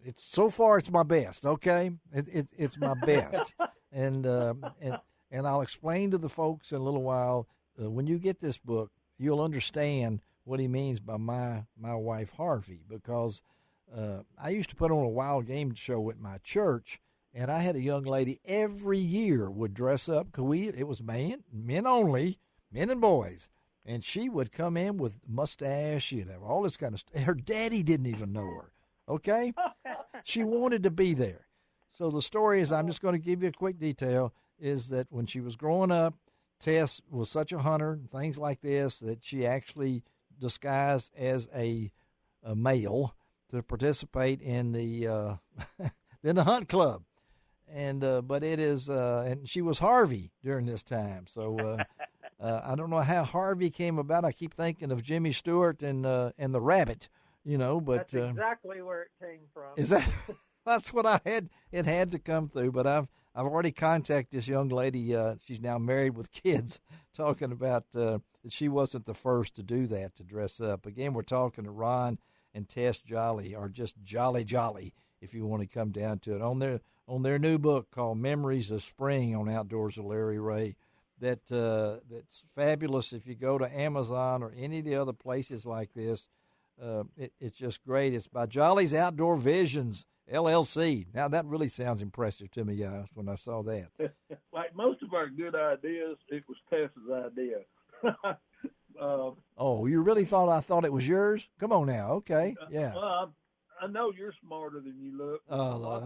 It's so far it's my best. Okay, it's my best, and I'll explain to the folks in a little while. When you get this book, you'll understand what he means by my wife Harvey, because I used to put on a wild game show at my church, and I had a young lady every year would dress up, because it was men only, men and boys, and she would come in with mustache, she'd have all this kind of stuff. Her daddy didn't even know her, okay? She wanted to be there. So the story is, I'm just going to give you a quick detail, is that when she was growing up, Tess was such a hunter and things like this that she actually disguised as a male to participate in the hunt club, and but it is and she was Harvey during this time. So I don't know how Harvey came about. I keep thinking of Jimmy Stewart and the rabbit, you know. But that's exactly where it came from. Is that? That's what I had. It had to come through. But I've already contacted this young lady. She's now married with kids, talking about that she wasn't the first to do that, to dress up. Again, we're talking to Ron and Tess Jolly, or just Jolly, if you want to come down to it, on their new book called Memories of Spring on Outdoors with Larry Ray. That's fabulous. If you go to Amazon or any of the other places like this, it's just great. It's by Jolly's Outdoor Visions, LLC. Now, that really sounds impressive to me, guys, when I saw that. Like most of our good ideas, it was Tess's idea. Oh, you really thought I thought it was yours? Come on now. Okay, yeah. Well, I know you're smarter than you look. Oh, I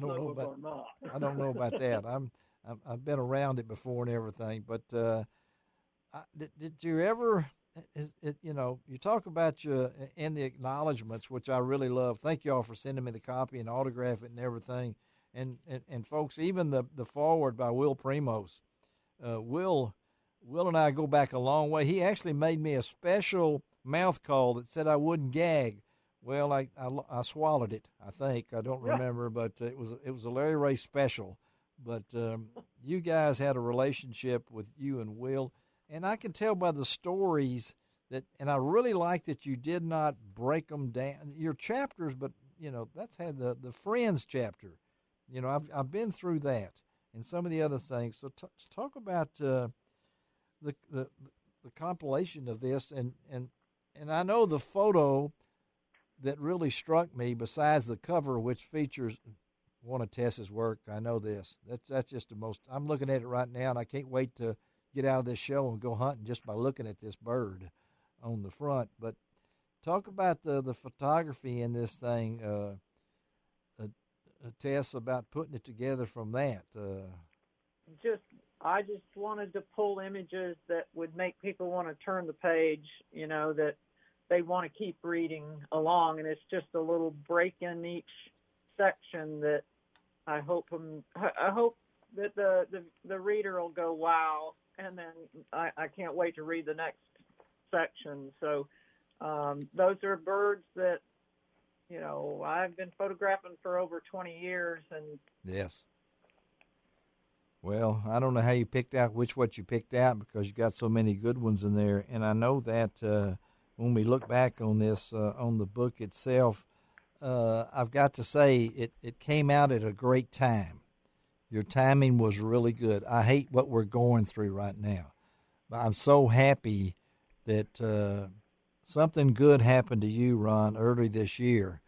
don't know about that. I've been around it before and everything, but did you ever? You talk about in the acknowledgments, which I really love. Thank you all for sending me the copy and autograph it and everything. And folks, even the foreword by Will Primos. Will and I go back a long way. He actually made me a special mouth call that said I wouldn't gag. Well, I swallowed it, I think. I don't remember, but it was a Larry Ray special. But you guys had a relationship with you and Will, and I can tell by the stories and I really like that you did not break them down, your chapters, but, that's had the Friends chapter. I've been through that and some of the other things. So talk about the compilation of this, and I know the photo that really struck me, besides the cover, which features one of Tess's work. I know this. That's just the most. I'm looking at it right now, and I can't wait to get out of this show and go hunting just by looking at this bird on the front. But talk about the photography in this thing, Tess, about putting it together from that. I just wanted to pull images that would make people want to turn the page, that they want to keep reading along. And it's just a little break in each section that I hope that the reader will go, wow. And then I can't wait to read the next section. So those are birds that, I've been photographing for over 20 years. And yes. Well, I don't know how you picked out what you picked out, because you got so many good ones in there. And I know that when we look back on this, on the book itself, I've got to say it came out at a great time. Your timing was really good. I hate what we're going through right now, but I'm so happy that something good happened to you, Ron, early this year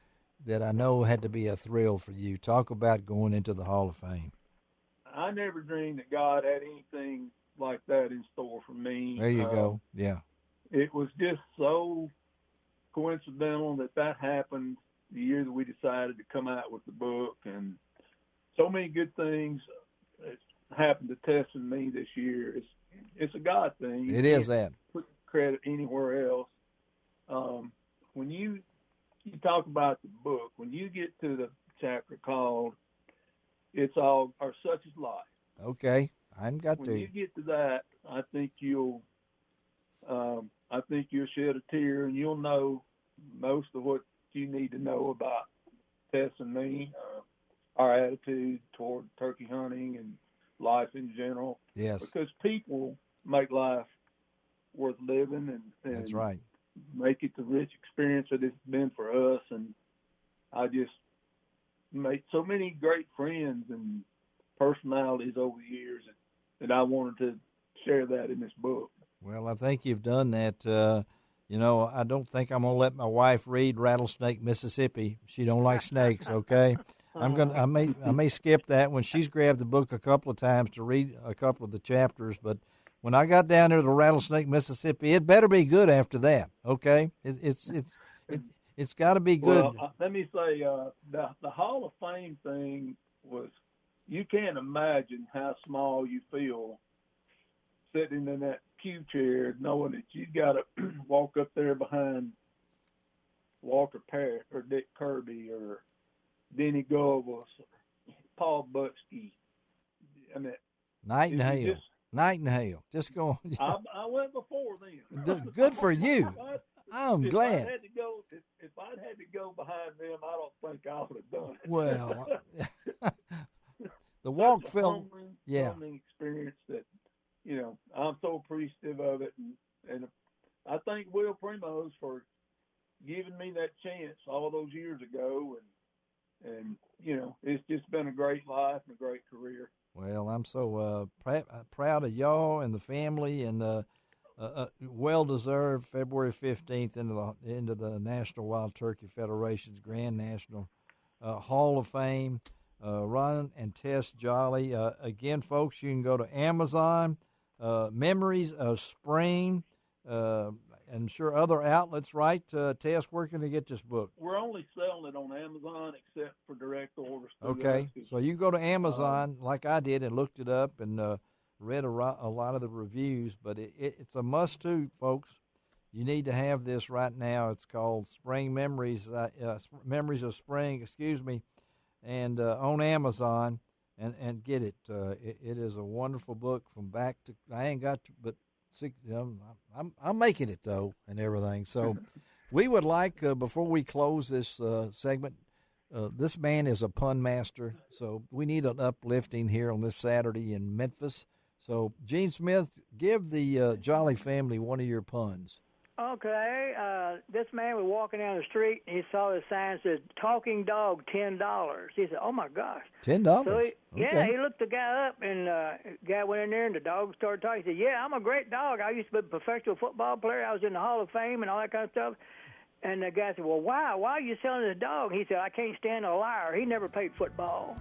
that I know had to be a thrill for you. Talk about going into the Hall of Fame. I never dreamed that God had anything like that in store for me. There you go. Yeah. It was just so coincidental that happened the year that we decided to come out with the book, and so many good things happened to Tess and me this year. It's a God thing. It is that. Put credit anywhere else. When you talk about the book, when you get to the chapter called "It's All or Such Is Life," okay, I've got when to. you get to that, I think you'll shed a tear, and you'll know most of what you need to know about Tess and me, our attitude toward turkey hunting and life in general. Yes. Because people make life worth living, and that's right. Make it the rich experience that it's been for us. And I just made so many great friends and personalities over the years that I wanted to share that in this book. Well, I think you've done that. I don't think I'm gonna let my wife read Rattlesnake, Mississippi. She don't like snakes. Okay, I may skip that when she's grabbed the book a couple of times to read a couple of the chapters. But when I got down there to Rattlesnake, Mississippi, it better be good after that. Okay, it's got to be good. Well, let me say the Hall of Fame thing was, you can't imagine how small you feel sitting in that pew chair, knowing that you got to walk up there behind Walter Parrott or Dick Kirby or Denny Gobles, Paul Butsky. I mean, Nightingale. Just go. I went before them. Good for you. I'm glad. If I I'd had to go behind them, I don't think I would have done it. Well, the walk film, humbling experience that, I'm so appreciative of it. And I thank Will Primos for giving me that chance all those years ago. And it's just been a great life and a great career. Well, I'm so proud of y'all and the family, and well-deserved February 15th into the National Wild Turkey Federation's Grand National Hall of Fame. Ron and Tess Jolly. Again, folks, you can go to Amazon, Memories of Spring, and sure other outlets, right? Tess, where can they get this book? We're only selling it on Amazon except for direct orders. Okay, so you go to Amazon like I did and looked it up and read a lot of the reviews, but it's a must-do, folks. You need to have this right now. It's called Spring Memories, Memories of Spring, and on Amazon, and get it. It is a wonderful book from back to, I ain't got to, but I'm making it, though, and everything. So we would like, before we close this segment, this man is a pun master, so we need an uplifting here on this Saturday in Memphis. So, Gene Smith, give the Jolly family one of your puns. Okay, this man was walking down the street, and he saw the sign that said, "Talking dog, $10." He said, "Oh, my gosh." $10? So Okay. he looked the guy up, and the guy went in there, and the dog started talking. He said, "Yeah, I'm a great dog. I used to be a professional football player. I was in the Hall of Fame and all that kind of stuff." And the guy said, "Well, why are you selling this dog?" He said, "I can't stand a liar. He never played football."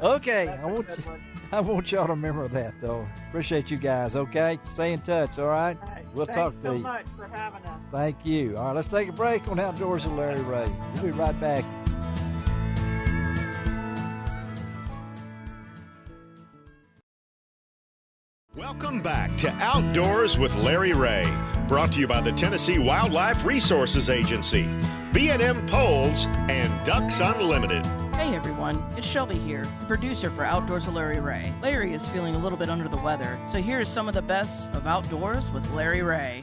Okay, I want y'all to remember that, though. Appreciate you guys, okay? Stay in touch, all right? We'll talk to you. Thanks so much for having us. Thank you. All right, let's take a break on Outdoors with Larry Ray. We'll be right back. Welcome back to Outdoors with Larry Ray, brought to you by the Tennessee Wildlife Resources Agency, B&M Poles, and Ducks Unlimited. Hey everyone, it's Shelby here, the producer for Outdoors with Larry Ray. Larry is feeling a little bit under the weather, so here's some of the best of Outdoors with Larry Ray.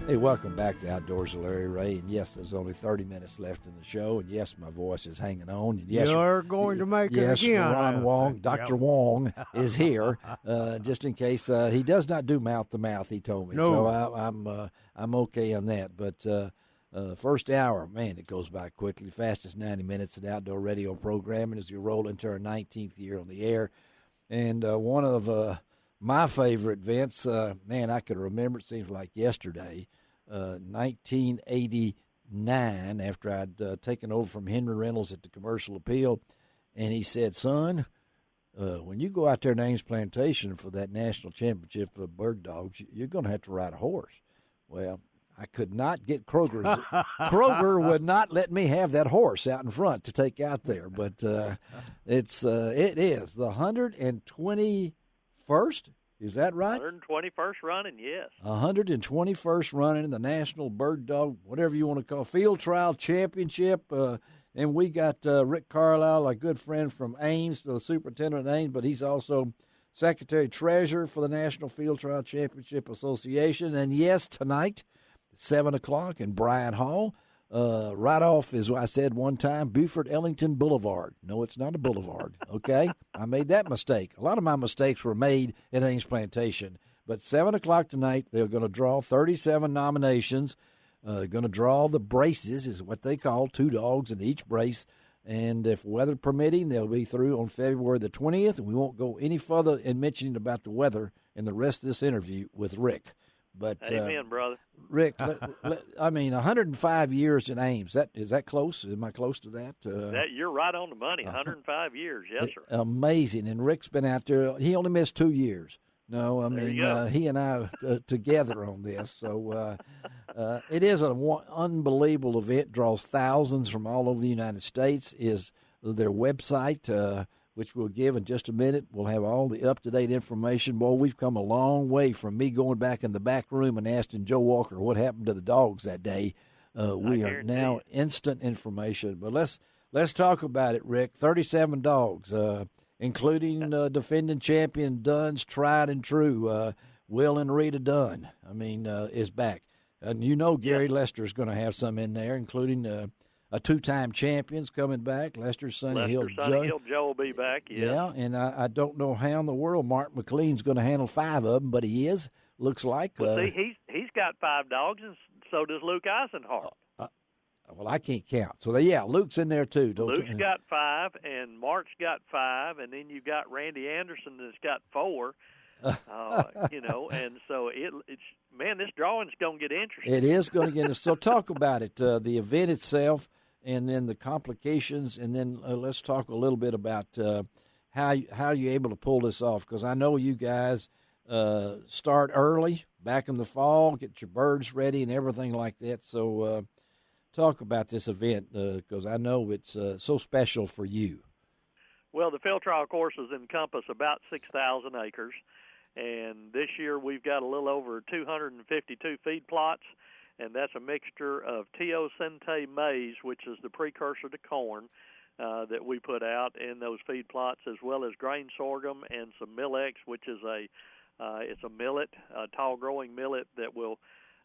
Hey, welcome back to Outdoors with Larry Ray. And yes, there's only 30 minutes left in the show. And yes, my voice is hanging on. And yes, you're going to make it again. Yes, Ron Wong, Dr. Wong is here, just in case. He does not do mouth-to-mouth, he told me. No. So I'm okay on that. But first hour, man, it goes by quickly. Fastest 90 minutes in outdoor radio programming as we roll into our 19th year on the air. And one of my favorite events, man, I could remember, it seems like yesterday, 1989, after I'd taken over from Henry Reynolds at the Commercial Appeal, and he said, "Son, when you go out there in Ames Plantation for that national championship for bird dogs, you're going to have to ride a horse." Well, I could not get Kroger's. Kroger would not let me have that horse out in front to take out there, but it is the 121st. Is that right? 121st running, yes. 121st running in the National Bird Dog, whatever you want to call it, Field Trial Championship. And we got Rick Carlisle, a good friend from Ames, the superintendent of Ames, but he's also Secretary-Treasurer for the National Field Trial Championship Association. And, yes, tonight, 7 o'clock in Bryant Hall, right off, as I said one time, Buford-Ellington Boulevard. No, it's not a boulevard, okay? I made that mistake. A lot of my mistakes were made at Ames Plantation. But 7 o'clock tonight, they're going to draw 37 nominations. Going to draw the braces, is what they call, 2 dogs in each brace. And if weather permitting, they'll be through on February the 20th. And we won't go any further in mentioning about the weather in the rest of this interview with Rick. But amen, brother. Rick, I mean, 105 years in Ames. Is that close? Am I close to that? You're right on the money. 105 years, yes, sir. Amazing. And Rick's been out there. He only missed 2 years. No, I mean, he and I together on this. So it is an unbelievable event. Draws thousands from all over the United States. Is their website, which we'll give in just a minute. We'll have all the up-to-date information. Boy, we've come a long way from me going back in the back room and asking Joe Walker what happened to the dogs that day. We are now instant information. But let's talk about it, Rick. 37 dogs, including defending champion Dunn's Tried and True. Will and Rita Dunn, is back. And Gary Lester is going to have some in there, including a two-time champion's coming back. Lester's Sonny Hill Joe will be back, Yeah, and I don't know how in the world Mark McLean's going to handle 5 of them, but he is. Looks like. Well, see, he's got 5 dogs, and so does Luke Eisenhart. Well, I can't count. So, Luke's in there, too. Luke's got 5, and Mark's got 5, and then you've got Randy Anderson that's got 4. And so it's this drawing's going to get interesting. It is going to get interesting. So talk about it, the event itself, and then the complications, and then let's talk a little bit about how you're able to pull this off, because I know you guys start early, back in the fall, get your birds ready and everything like that. So talk about this event, because I know it's so special for you. Well, the field trial courses encompass about 6,000 acres, and this year we've got a little over 252 feed plots, and that's a mixture of teosinte maize, which is the precursor to corn, that we put out in those feed plots, as well as grain sorghum and some Millex, which is it's a millet, a tall-growing millet that will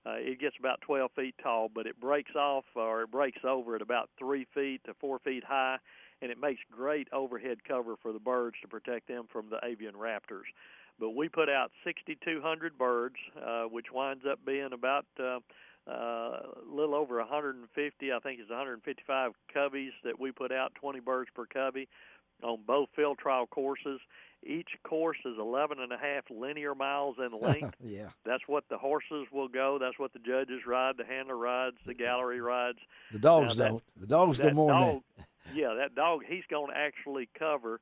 it gets about 12 feet tall, but it breaks off or it breaks over at about 3 feet to 4 feet high, and it makes great overhead cover for the birds to protect them from the avian raptors. But we put out 6,200 birds, which winds up being about a little over 150, I think it's 155 coveys that we put out, 20 birds per covey on both field trial courses. Each course is 11.5 linear miles in length. Yeah. That's what the horses will go. That's what the judges ride, the handler rides, the gallery rides. The dogs don't. The dogs go more than that. Yeah, that dog, he's going to actually cover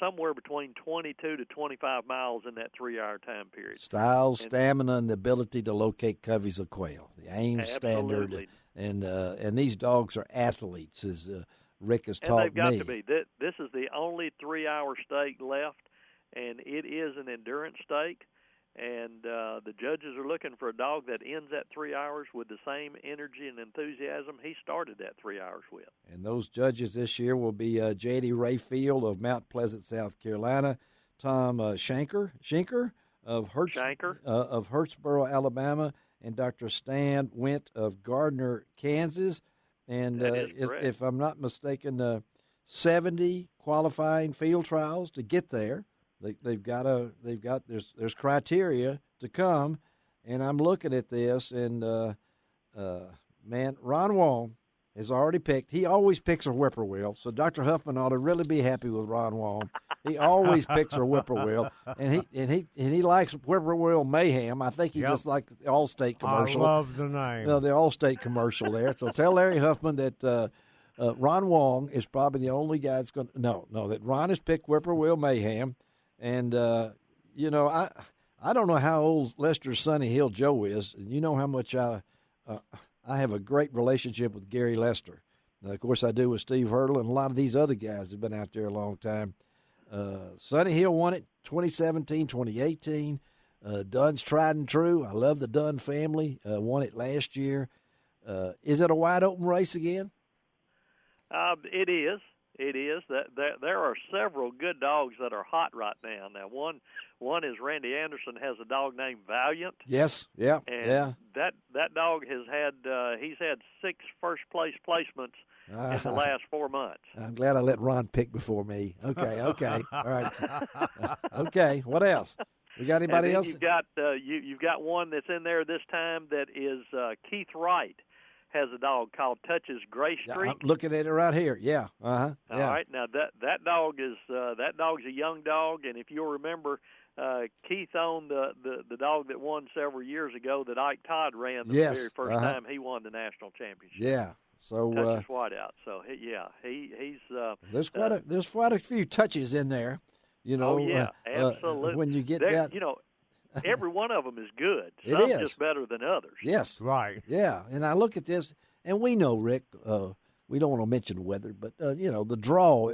somewhere between 22 to 25 miles in that 3-hour time period. Styles, stamina, and the ability to locate coveys of quail. The Ames standard. And these dogs are athletes, as Rick has taught me. And they've got to be. This is the only 3-hour stake left, and it is an endurance stake. And the judges are looking for a dog that ends that 3 hours with the same energy and enthusiasm he started that 3 hours with. And those judges this year will be J.D. Rayfield of Mount Pleasant, South Carolina, Tom Schenker of Hurtsboro, Alabama, and Dr. Stan Went of Gardner, Kansas. And if I'm not mistaken, 70 qualifying field trials to get there. There's criteria to come, and I'm looking at this, and Ron Wong has already picked. He always picks a whippoorwill, so Dr. Huffman ought to really be happy with Ron Wong. He always picks a whippoorwill, and he likes Whippoorwill Mayhem. I think he just likes the Allstate commercial. I love the name. The Allstate commercial there. So tell Larry Huffman that Ron Wong is probably the only guy that's going to that Ron has picked Whippoorwill Mayhem. And, I don't know how old Lester's Sonny Hill Joe is. And you know how much I have a great relationship with Gary Lester. Now, of course, I do with Steve Hurdle, and a lot of these other guys have been out there a long time. Sonny Hill won it 2017, 2018. Dunn's tried and true. I love the Dunn family. Won it last year. Is it a wide-open race again? It is. It is. There are several good dogs that are hot right now. Now, one is Randy Anderson has a dog named Valiant. Yes, yeah, and that dog has had he's had 6 first-place placements in the last 4 months. I'm glad I let Ron pick before me. Okay, all right. Okay, what else? We got anybody else? You've got you've got one that's in there this time that is Keith Wright. Has a dog called Touch's Gray Streak. I'm looking at it right here. Yeah. All right. Now that dog's a young dog, and if you'll remember, Keith owned the dog that won several years ago that Ike Todd ran the very first time he won the national championship. Yeah. So Touch's Whiteout. So he's there's quite a few touches in there. Absolutely. When you get that, every one of them is good. Some is just better than others. Yes. Right. Yeah. And I look at this, and we know, Rick, we don't want to mention weather, but, the draw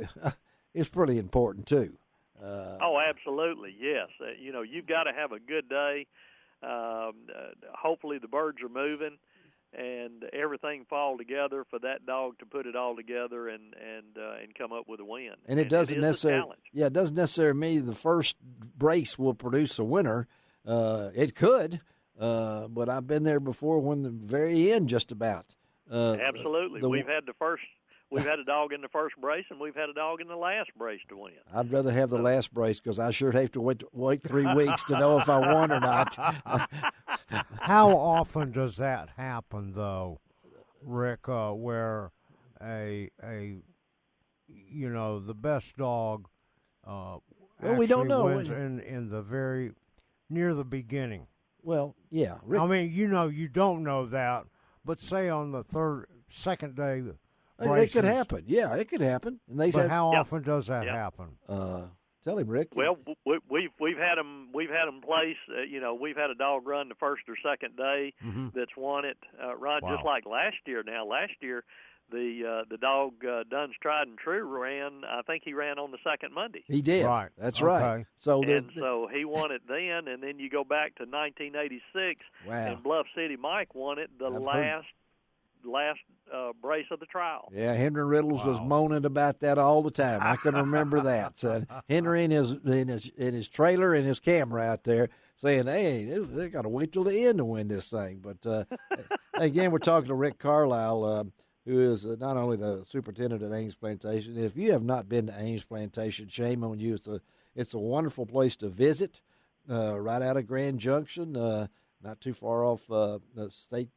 is pretty important, too. Absolutely, yes. You've got to have a good day. Hopefully the birds are moving and everything fall together for that dog to put it all together and come up with a win. And it doesn't necessarily, it doesn't necessarily mean the first brace will produce a winner. It could, but I've been there before when the very end just about. Absolutely. We've had a dog in the first brace, and we've had a dog in the last brace to win. I'd rather have the last brace because I sure have to wait 3 weeks to know if I won or not. How often does that happen, though, Rick, where the best dog we don't know. wins in the very near the beginning? Well, yeah. Rick, I mean, you don't know that, but say on the second day. It could happen. Yeah, it could happen. And they said, how often does that happen? Tell him, Rick. Well, we've had them place. We've had a dog run the first or second day that's won it. Ron, just like last year. Now, last year, the dog Dunn's Tried and True ran. I think he ran on the second Monday. He did. Right. That's right. So so he won it then, and then you go back to 1986, and Bluff City Mike won it the last brace of the trial. Yeah, Henry Riddles was moaning about that all the time. I can remember that. So Henry in his trailer and his camera out there saying, "Hey, they got to wait till the end to win this thing." But again, we're talking to Rick Carlisle, who is not only the superintendent at Ames Plantation. If you have not been to Ames Plantation, shame on you. It's a wonderful place to visit, right out of Grand Junction. Not too far off the state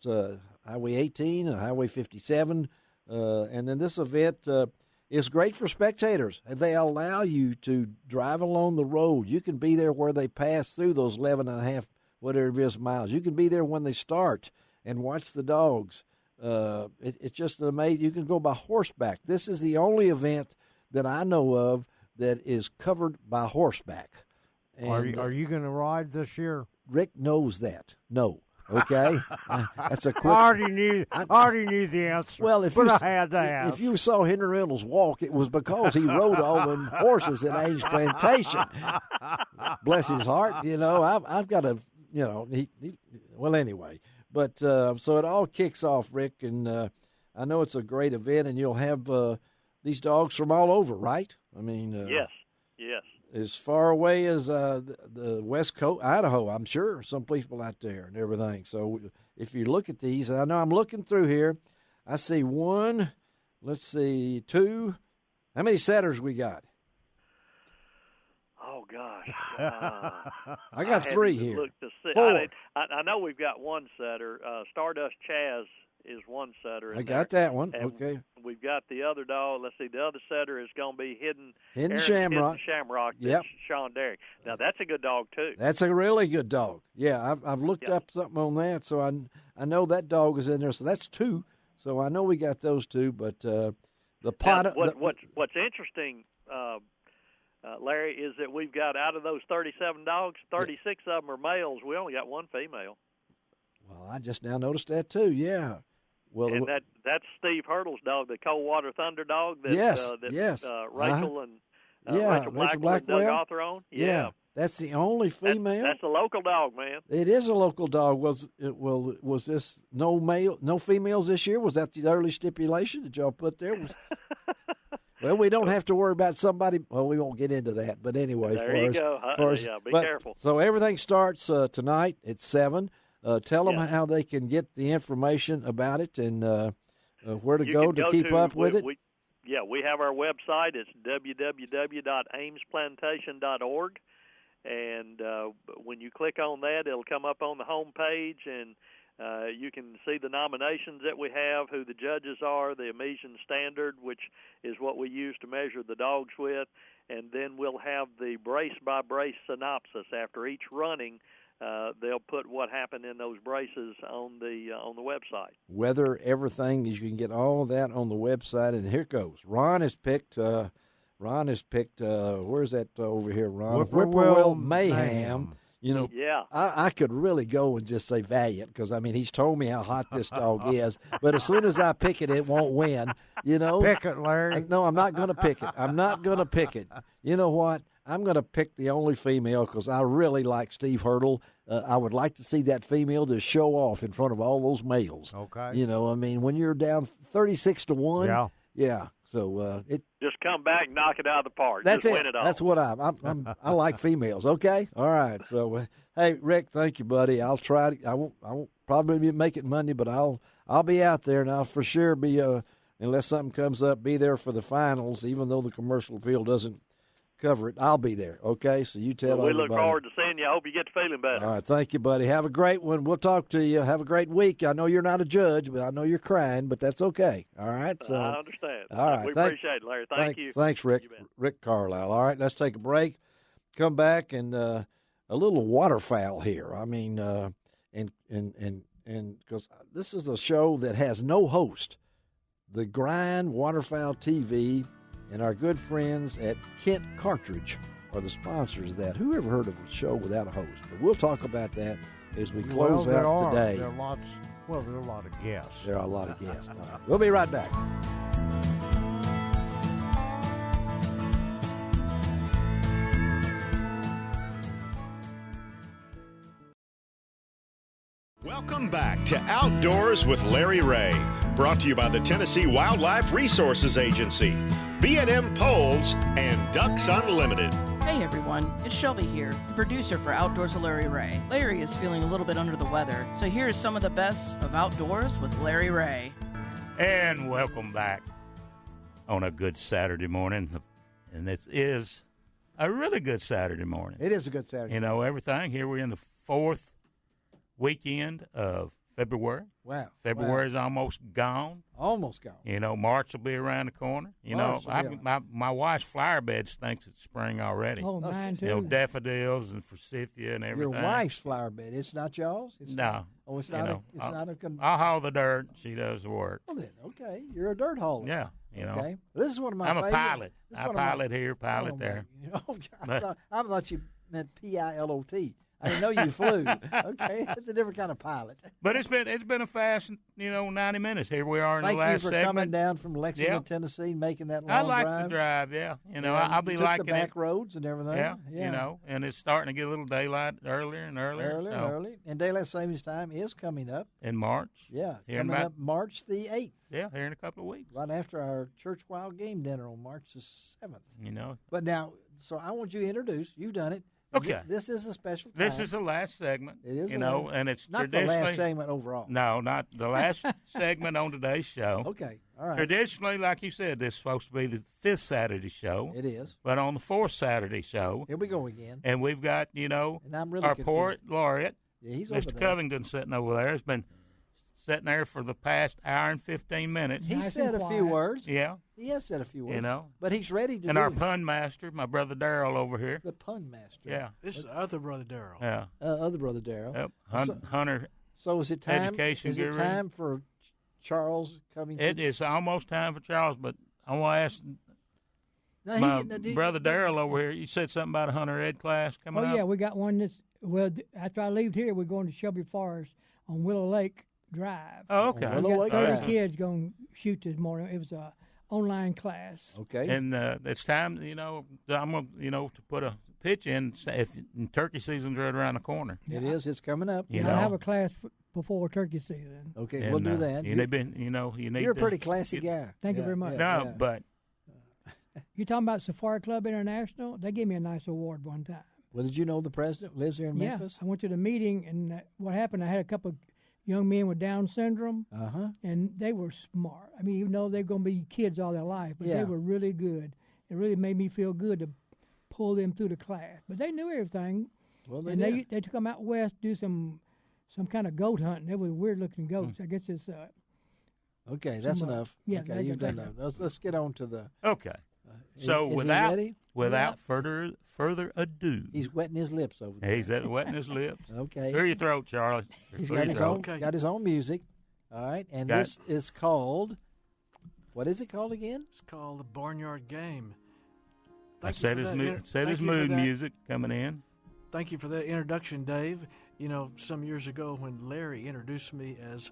Highway 18 and Highway 57. And then this event is great for spectators. They allow you to drive along the road. You can be there where they pass through those 11 and a half, whatever it is, miles. You can be there when they start and watch the dogs. It's just amazing. You can go by horseback. This is the only event that I know of that is covered by horseback. And, are you going to ride this year? Rick knows that. No. Okay? That's a quick. I already knew the answer. Well, I had to ask. If you saw Henry Reynolds walk, it was because he rode all them horses at Ames Plantation. Bless his heart. I've got a, well, anyway. But so it all kicks off, Rick, and I know it's a great event, and you'll have these dogs from all over, right? I mean, yes. As far away as the West Coast, Idaho, I'm sure, some people out there and everything. So if you look at these, and I know I'm looking through here, I see 1, 2. How many setters we got? Oh, gosh. I got 3 here. Look to see. 4. I know we've got one setter. Stardust Chaz is one setter. I got that one. And okay. We've got the other dog. Let's see. The other setter is going to be Hidden Shamrock. Hidden Shamrock. Yep. Sean Derrick. Now, that's a good dog, too. That's a really good dog. Yeah, I've looked up something on that, so I know that dog is in there. So that's 2. So I know we got those 2, but the pot. What's interesting, Larry, is that we've got out of those 37 dogs, 36 of them are males. We only got 1 female. Well, I just now noticed that too. Yeah. Well, and that's Steve Hurdle's dog, the Coldwater Thunder dog. That, Rachel and Rachel Blackwell dug author on. Yeah. That's the only female. That's a local dog, man. It is a local dog. Was this no females this year? Was that the early stipulation that y'all put there? Well, we don't have to worry about somebody. Well, we won't get into that. But anyway, there you go. Be careful. So everything starts tonight at 7. Tell them how they can get the information about it and where to go to keep up with it. We have our website. It's www.amesplantation.org. And when you click on that, it'll come up on the home page, and you can see the nominations that we have, who the judges are, the Amiesian standard, which is what we use to measure the dogs with, and then we'll have the brace-by-brace synopsis. After each running, they'll put what happened in those braces on the website. Weather, everything, you can get all of that on the website, and here it goes. Ron has picked, where's that over here, Ron? Whippoorwill Mayhem. I could really go and just say Valiant because, I mean, he's told me how hot this dog is. But as soon as I pick it, it won't win. Pick it, Larry. No, I'm not going to pick it. I'm not going to pick it. You know what? I'm going to pick the only female because I really like Steve Hurdle. I would like to see that female just show off in front of all those males. Okay. I mean, when you're down 36-1, Yeah. So it. Just come back and knock it out of the park. That's Just it. win it all. That's what I like females. Okay. All right. So hey, Rick, thank you, buddy. I'll try to. I won't probably make it Monday, but I'll be out there, and I'll for sure be unless something comes up, be there for the finals. Even though the commercial appeal doesn't cover it, I'll be there. Okay. So you tell we everybody. look forward to seeing you. I hope you get to feeling better. All right. Thank you, buddy. Have a great one. We'll talk to you. Have a great week. I know you're not a judge, but I know you're crying, but that's okay. All right. So I understand. All right. We appreciate it, Larry. Thank you. Thanks, Rick. Rick Carlisle. All right. Let's take a break. Come back and a little waterfowl here. I mean, and because this is a show that has no host. The Grind Waterfowl TV and our good friends at Kent Cartridge are the sponsors of that. Who ever heard of a show without a host? But we'll talk about that as we close out today. There are a lot of guests. There are a lot of guests. All right. We'll be right back. Welcome back to Outdoors with Larry Ray, brought to you by the Tennessee Wildlife Resources Agency, B&M Poles, and Ducks Unlimited. Hey everyone, it's Shelby here, the producer for Outdoors with Larry Ray. Larry is feeling a little bit under the weather, so here's some of the best of Outdoors with Larry Ray. And welcome back on a good Saturday morning. And it is a really good Saturday morning. It is a good Saturday. You know, everything. Here we're in the 4th weekend of February. Wow. February's almost gone. Almost gone. You know, March will be around the corner. You know, my wife's flower bed thinks it's spring already. Oh, mine too. You know, daffodils and forsythia and everything. Your wife's flower bed. It's not y'all's? It's no. Not, oh, it's not. You know, it's not a. I'll haul the dirt. She does the work. Well then, okay. You're a dirt hauler. Yeah. You know. Okay. This is one of my. I'm favorite. a pilot. I pilot here, pilot there. Oh, I thought you meant pilot. I didn't know you flew. Okay, it's a different kind of pilot. But it's been a fast, 90 minutes. Here we are in the last segment. Thank you for coming down from Lexington, Tennessee, making that long drive. I like the drive, yeah. I'll be liking the back roads and everything. Yeah, and it's starting to get a little daylight earlier and earlier. Early. And daylight savings time is coming up. In March. Yeah, coming up March the 8th. Yeah, here in a couple of weeks. Right after our church wild game dinner on March the 7th. But now, so I want you to introduce. You've done it. Okay. This is a special time. This is the last segment. It is. And it's not the last segment overall. No, not the last segment on today's show. Okay. All right. Traditionally, like you said, this is supposed to be the 5th Saturday show. It is. But on the 4th Saturday show. Here we go again. And we've got, and I'm really our confused. poet laureate, yeah, he's Mr. Covington, sitting over there. Has been sitting there for the past hour and 15 minutes. He said a few words. Yeah. He has said a few words. You But he's ready to And our pun master, my brother Darrell over here. The pun master. Yeah. This is other brother Darrell. Yeah. Other brother Darrell. Yep. Hunter. So is it time? Education Is it time for Charles Covington? It is almost time for Charles, but I want to ask my brother Darrell over here. You said something about a Hunter Ed class coming up? Oh, yeah, we got one after I leave here, we're going to Shelby Forest on Willow Lake Drive. Oh, okay. Willow Lake 30 kids going to shoot this morning. It was a online class. Okay. And it's time, I'm going to, to put a pitch in if turkey season's right around the corner. It is. It's coming up. I'll have a class before turkey season. Okay, and, we'll do that. You're a pretty classy guy. Thank you very much. But you talking about Safari Club International? They gave me a nice award one time. Well, did you know the president lives here in Memphis? I went to the meeting, and what happened, I had a couple of young men with Down syndrome, and they were smart. I mean, even though they're going to be kids all their life, but they were really good. It really made me feel good to pull them through the class. But they knew everything. Well, they took them out west to do some kind of goat hunting. They were weird-looking goats. I guess it's... okay, that's enough. Yeah, okay, you've done enough. Let's get on to the... Okay. So without further ado, he's wetting his lips over there. He's wetting his lips. Okay. Clear your throat, Charlie. He's got his own music. All right, and this is called. What is it called again? It's called the Barnyard Game. I said his mood music coming in. Thank you for that introduction, Dave. Some years ago when Larry introduced me as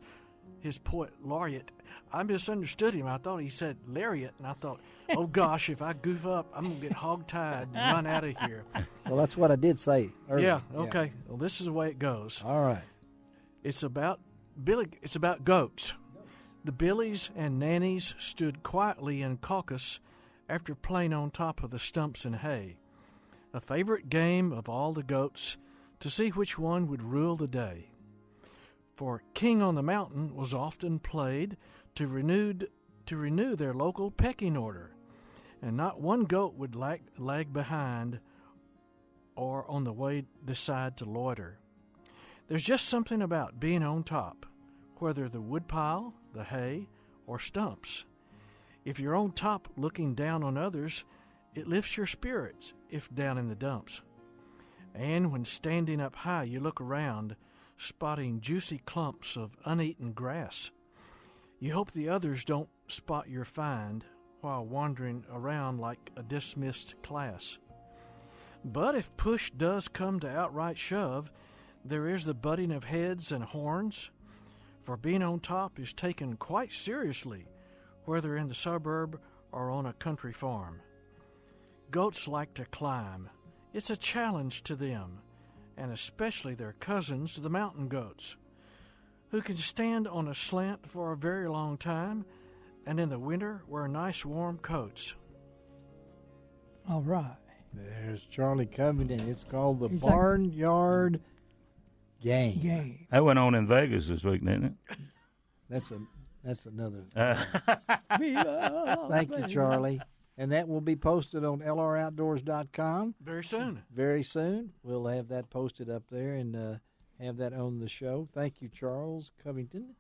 his poet laureate, I misunderstood him. I thought he said lariat, and I thought, oh gosh, if I goof up, I'm going to get hog-tied and run out of here. Well, that's what I did say earlier. Yeah, okay. Yeah. Well, this is the way it goes. All right. It's about goats. The Billies and Nannies stood quietly in caucus after playing on top of the stumps and hay, a favorite game of all the goats to see which one would rule the day. For King on the Mountain was often played to renew their local pecking order, and not one goat would lag behind or on the way decide to loiter. There's just something about being on top, whether the woodpile, the hay, or stumps. If you're on top looking down on others, it lifts your spirits if down in the dumps. And when standing up high, you look around, spotting juicy clumps of uneaten grass. You hope the others don't spot your find while wandering around like a dismissed class. But if push does come to outright shove, there is the butting of heads and horns, for being on top is taken quite seriously, whether in the suburb or on a country farm. Goats like to climb. It's a challenge to them, and especially their cousins, the mountain goats, who can stand on a slant for a very long time and in the winter wear nice warm coats. All right. There's Charlie Covington. It's called the Barnyard Game. That went on in Vegas this week, didn't it? That's another. Thank you, Charlie. And that will be posted on lroutdoors.com. Very soon. Very soon. We'll have that posted up there and have that on the show. Thank you, Charles Covington,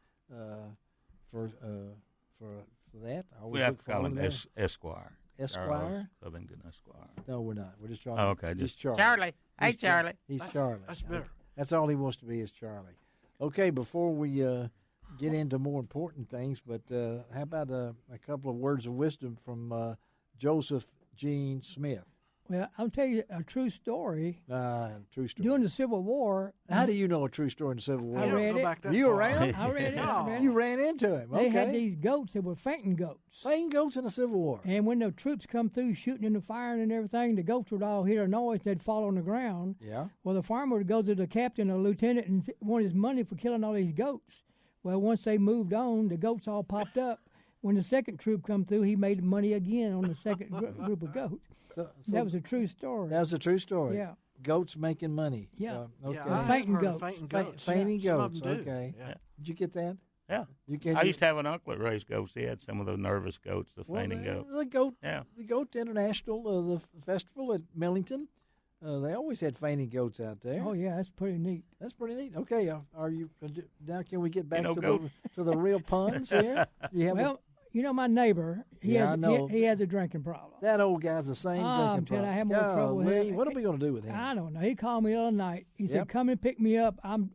for that. We have to call him Esquire. Esquire? Charles Covington Esquire. No, we're not. We're just Charlie. Oh, okay. Just Charlie. Charlie. Hey, Charlie. He's Charlie. That's better. That's all he wants to be is Charlie. Okay, before we get into more important things, but how about a couple of words of wisdom from Joseph Gene Smith? Well, I'll tell you a true story. True story. During the Civil War. How do you know a true story in the Civil War? I read it. You around? I read it. You ran into him. They had these goats that were fainting goats. Fainting goats in the Civil War. And when the troops come through shooting and firing and everything, the goats would all hear a noise. They'd fall on the ground. Yeah. Well, the farmer would go to the captain or lieutenant and want his money for killing all these goats. Well, once they moved on, the goats all popped up. When the second troop come through, he made money again on the second group of goats. So that was a true story. That was a true story. Yeah. Goats making money. Yeah. Okay. Yeah, fainting goats. Fainting goats. Some of them do. Okay. Yeah. Did you get that? Yeah. I used to have an uncle that raised goats. He had some of those nervous goats, the fainting goats. The Goat International, the festival at Millington, they always had fainting goats out there. Oh, yeah, that's pretty neat. That's pretty neat. Okay, are you now? Can we get back to the real puns here? You know my neighbor. He has a drinking problem. That old guy's the same drinking problem. I have more trouble with him. What are we going to do with him? I don't know. He called me the other night. He said, "Come and pick me up. I'm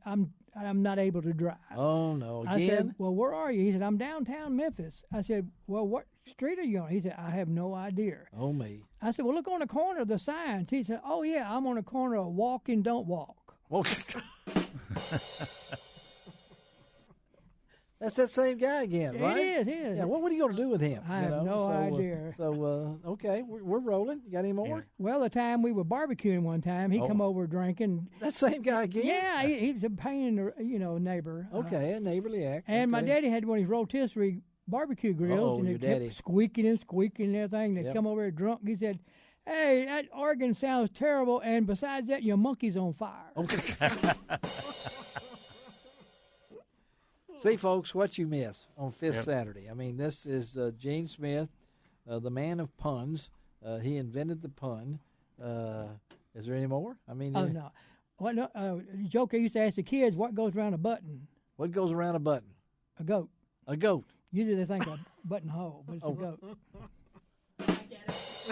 not able to drive." Oh no! Again? I said, "Well, where are you?" He said, "I'm downtown Memphis." I said, "Well, what street are you on?" He said, "I have no idea." Oh me! I said, "Well, look on the corner of the signs." He said, "Oh yeah, I'm on the corner of Walk and Don't Walk." That's that same guy again, right? It is. Yeah. What are you going to do with him? I have no idea. Okay, we're rolling. You got any more? Yeah. Well, the time we were barbecuing one time, he come over drinking. That same guy again? Yeah, he was a pain in the, neighbor. Okay, a neighborly act. And my daddy had one of these rotisserie barbecue grills, and it kept squeaking and everything. They come over drunk. He said, "Hey, that organ sounds terrible, and besides that, your monkey's on fire." Okay. See, folks, what you miss on Fifth Saturday. I mean, this is Gene Smith, the man of puns. He invented the pun. Is there any more? I mean, no. What? No, Joker used to ask the kids, "What goes around a button?" What goes around a button? A goat. A goat. Usually they think a buttonhole, but it's a goat.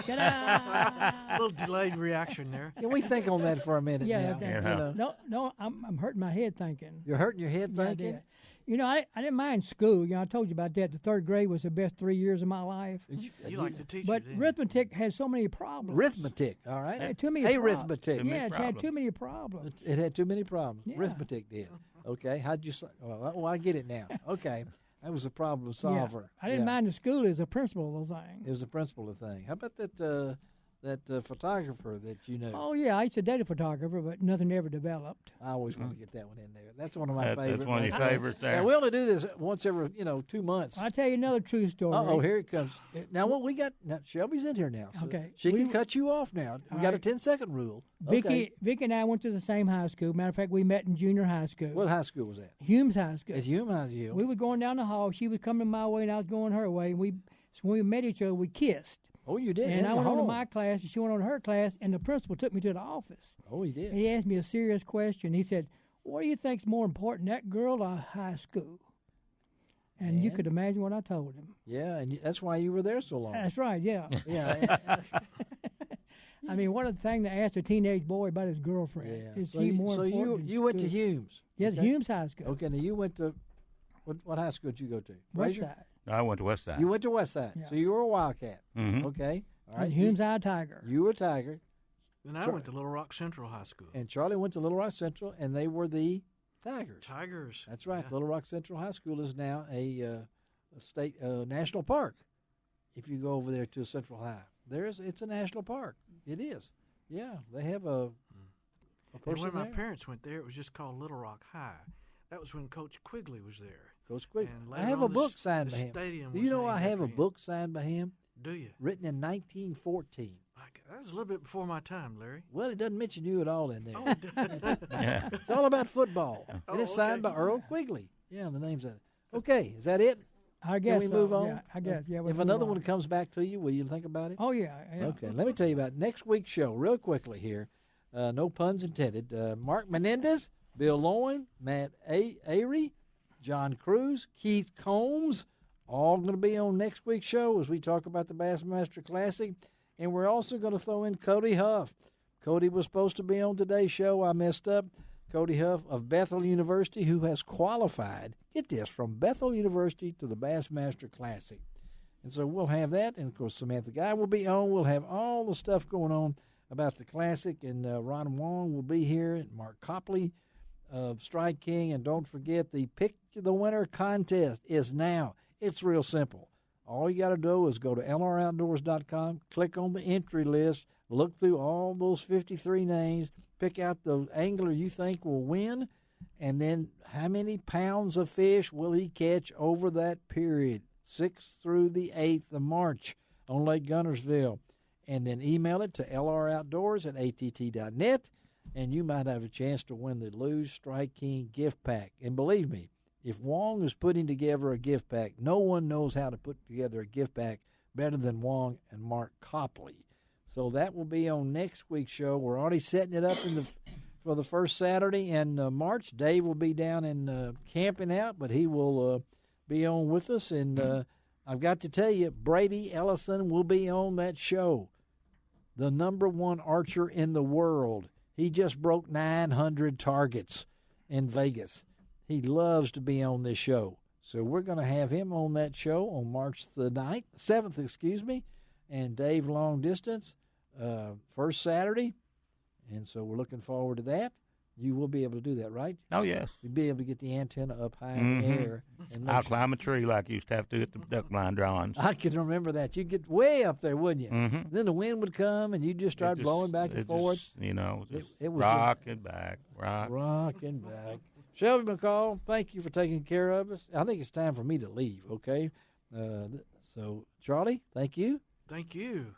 A little delayed reaction there. Can we think on that for a minute? Yeah. Now? Okay. No, I'm hurting my head thinking. You're hurting your head thinking? I didn't mind school. I told you about that. The third grade was the best 3 years of my life. You like to teach but arithmetic had so many problems. Arithmetic, all right. It had too many arithmetic. Yeah, it had too many problems. It had too many problems. Yeah. Arithmetic did. Okay, how'd you say? Well, I get it now. Okay, that was a problem solver. Yeah. I didn't mind the school as a principal of the thing. It was a principal of the thing. How about that that photographer that you know. Oh, yeah, I used to date a photographer, but nothing ever developed. I always want to get that one in there. That's one of my favorites. That's one of your favorites there. Yeah, we only do this once every, 2 months. I'll tell you another true story. Uh-oh, here it comes. Now, what we got, now Shelby's in here now. So Okay. she can cut you off now. We got a 10-second rule. Vicky and I went to the same high school. Matter of fact, we met in junior high school. What high school was that? Humes High School. It's Hume High School. We were going down the hall. She was coming my way, and I was going her way. And so when we met each other, we kissed. Oh, you did? And I went on to my class, and she went on to her class, and the principal took me to the office. Oh, he did? And he asked me a serious question. He said, what do you think's more important, that girl or high school? And you could imagine what I told him. Yeah, and that's why you were there so long. That's right, yeah. Yeah. I mean, what a thing to ask a teenage boy about his girlfriend. Yeah. Is she more important than you went to school? Humes? Yes, okay. Humes High School. Okay, now you went to, what high school did you go to? West Fraser? Side. I went to West Side. You went to West Side, Yeah. so you were a Wildcat. Mhm. Okay, all right. And Humes High Tiger. You were a Tiger. And I went to Little Rock Central High School. And Charlie went to Little Rock Central, and they were the Tigers. Tigers. That's right. Yeah. Little Rock Central High School is now a state national park. If you go over there to Central High, it's a national park. It is. Yeah, they have a And person when my there. parents went there, it was just called Little Rock High. That was when Coach Quigley was there. Coach Quigley. And I later have on a book the signed by him. stadium Do was you know named I have after a him. book signed by him? Do you? Written in 1914. That was a little bit before my time, Larry. Well, it doesn't mention you at all in there. Oh, it doesn't. Yeah. It's all about football. Oh, And it's signed by okay. Earl Quigley. Yeah, the name's on it. Okay, is that it? I guess Can we so. move on? Yeah, I guess. Yeah, we'll If move another on. one comes back to you, will you think about it? Oh, yeah. Okay, let me tell you about next week's show real quickly here. No puns intended. Mark Menendez, Bill Lowen, Matt Airy, John Cruz, Keith Combs, all going to be on next week's show as we talk about the Bassmaster Classic. And we're also going to throw in Cody Huff. Cody was supposed to be on today's show. I messed up. Cody Huff of Bethel University, who has qualified, get this, from Bethel University to the Bassmaster Classic. And so we'll have that. And, of course, Samantha Guy will be on. We'll have all the stuff going on about the Classic. And Ron Wong will be here, and Mark Copley of Strike King. And don't forget, the Pick the Winner contest is now. It's real simple. All you got to do is go to lroutdoors.com, click on the entry list, look through all those 53 names, pick out the angler you think will win, and then how many pounds of fish will he catch over that period, 6th through the 8th of March on Lake Guntersville. And then email it to lroutdoors@att.net, and you might have a chance to win the Lose Strike King gift pack. And believe me, if Wong is putting together a gift pack, no one knows how to put together a gift pack better than Wong and Mark Copley. So that will be on next week's show. We're already setting it up for the first Saturday in March. Dave will be down in camping out, but he will be on with us. And I've got to tell you, Brady Ellison will be on that show, the #1 archer in the world. He just broke 900 targets in Vegas. He loves to be on this show. So we're going to have him on that show on March the 7th, and Dave long distance, first Saturday. And so we're looking forward to that. You will be able to do that, right? Oh, yes. You'll be able to get the antenna up high in the air. And I'll climb a tree like you used to have to at the duck blind drawings. I can remember that. You'd get way up there, wouldn't you? Mm-hmm. Then the wind would come, and you'd just start blowing back and forth. It was rocking back. Rocking back. Shelby McCall, thank you for taking care of us. I think it's time for me to leave, okay? So, Charlie, thank you. Thank you.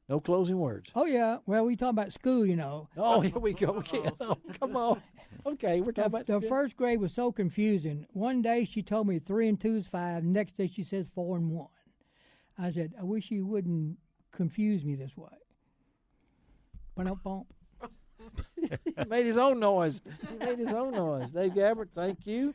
No closing words. Oh, yeah. Well, we talking about school, you know. Oh, here we go again. Oh, come on. Okay, we're talking about the school. first grade was so confusing. One day she told me 3 and 2 is 5. Next day she says 4 and 1. I said, I wish you wouldn't confuse me this way. Bump. He made his own noise. Dave Gabbert, thank you.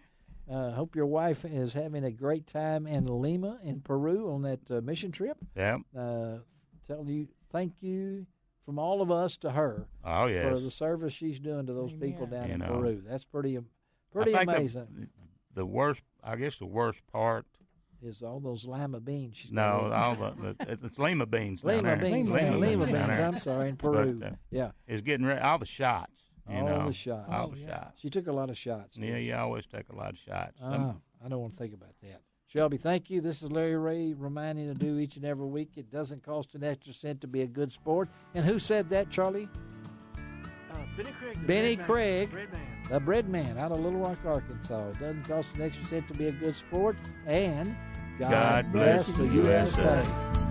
Hope your wife is having a great time in Lima in Peru on that mission trip. Yeah. Tell you thank you from all of us to her. Oh, yes. For the service she's doing to those people down in Peru. That's pretty I think amazing. The worst part is all those lima beans. She's it's lima beans. Lima beans. I'm sorry, in Peru. But, yeah, it's getting all the shots. All the shots. All the shots. She took a lot of shots. Yeah, you always take a lot of shots. I don't want to think about that. Shelby, thank you. This is Larry Ray reminding you to do each and every week. It doesn't cost an extra cent to be a good sport. And who said that, Charlie? Benny Craig. Benny Craig, Bread Man. the bread man out of Little Rock, Arkansas. It doesn't cost an extra cent to be a good sport. And God bless the USA.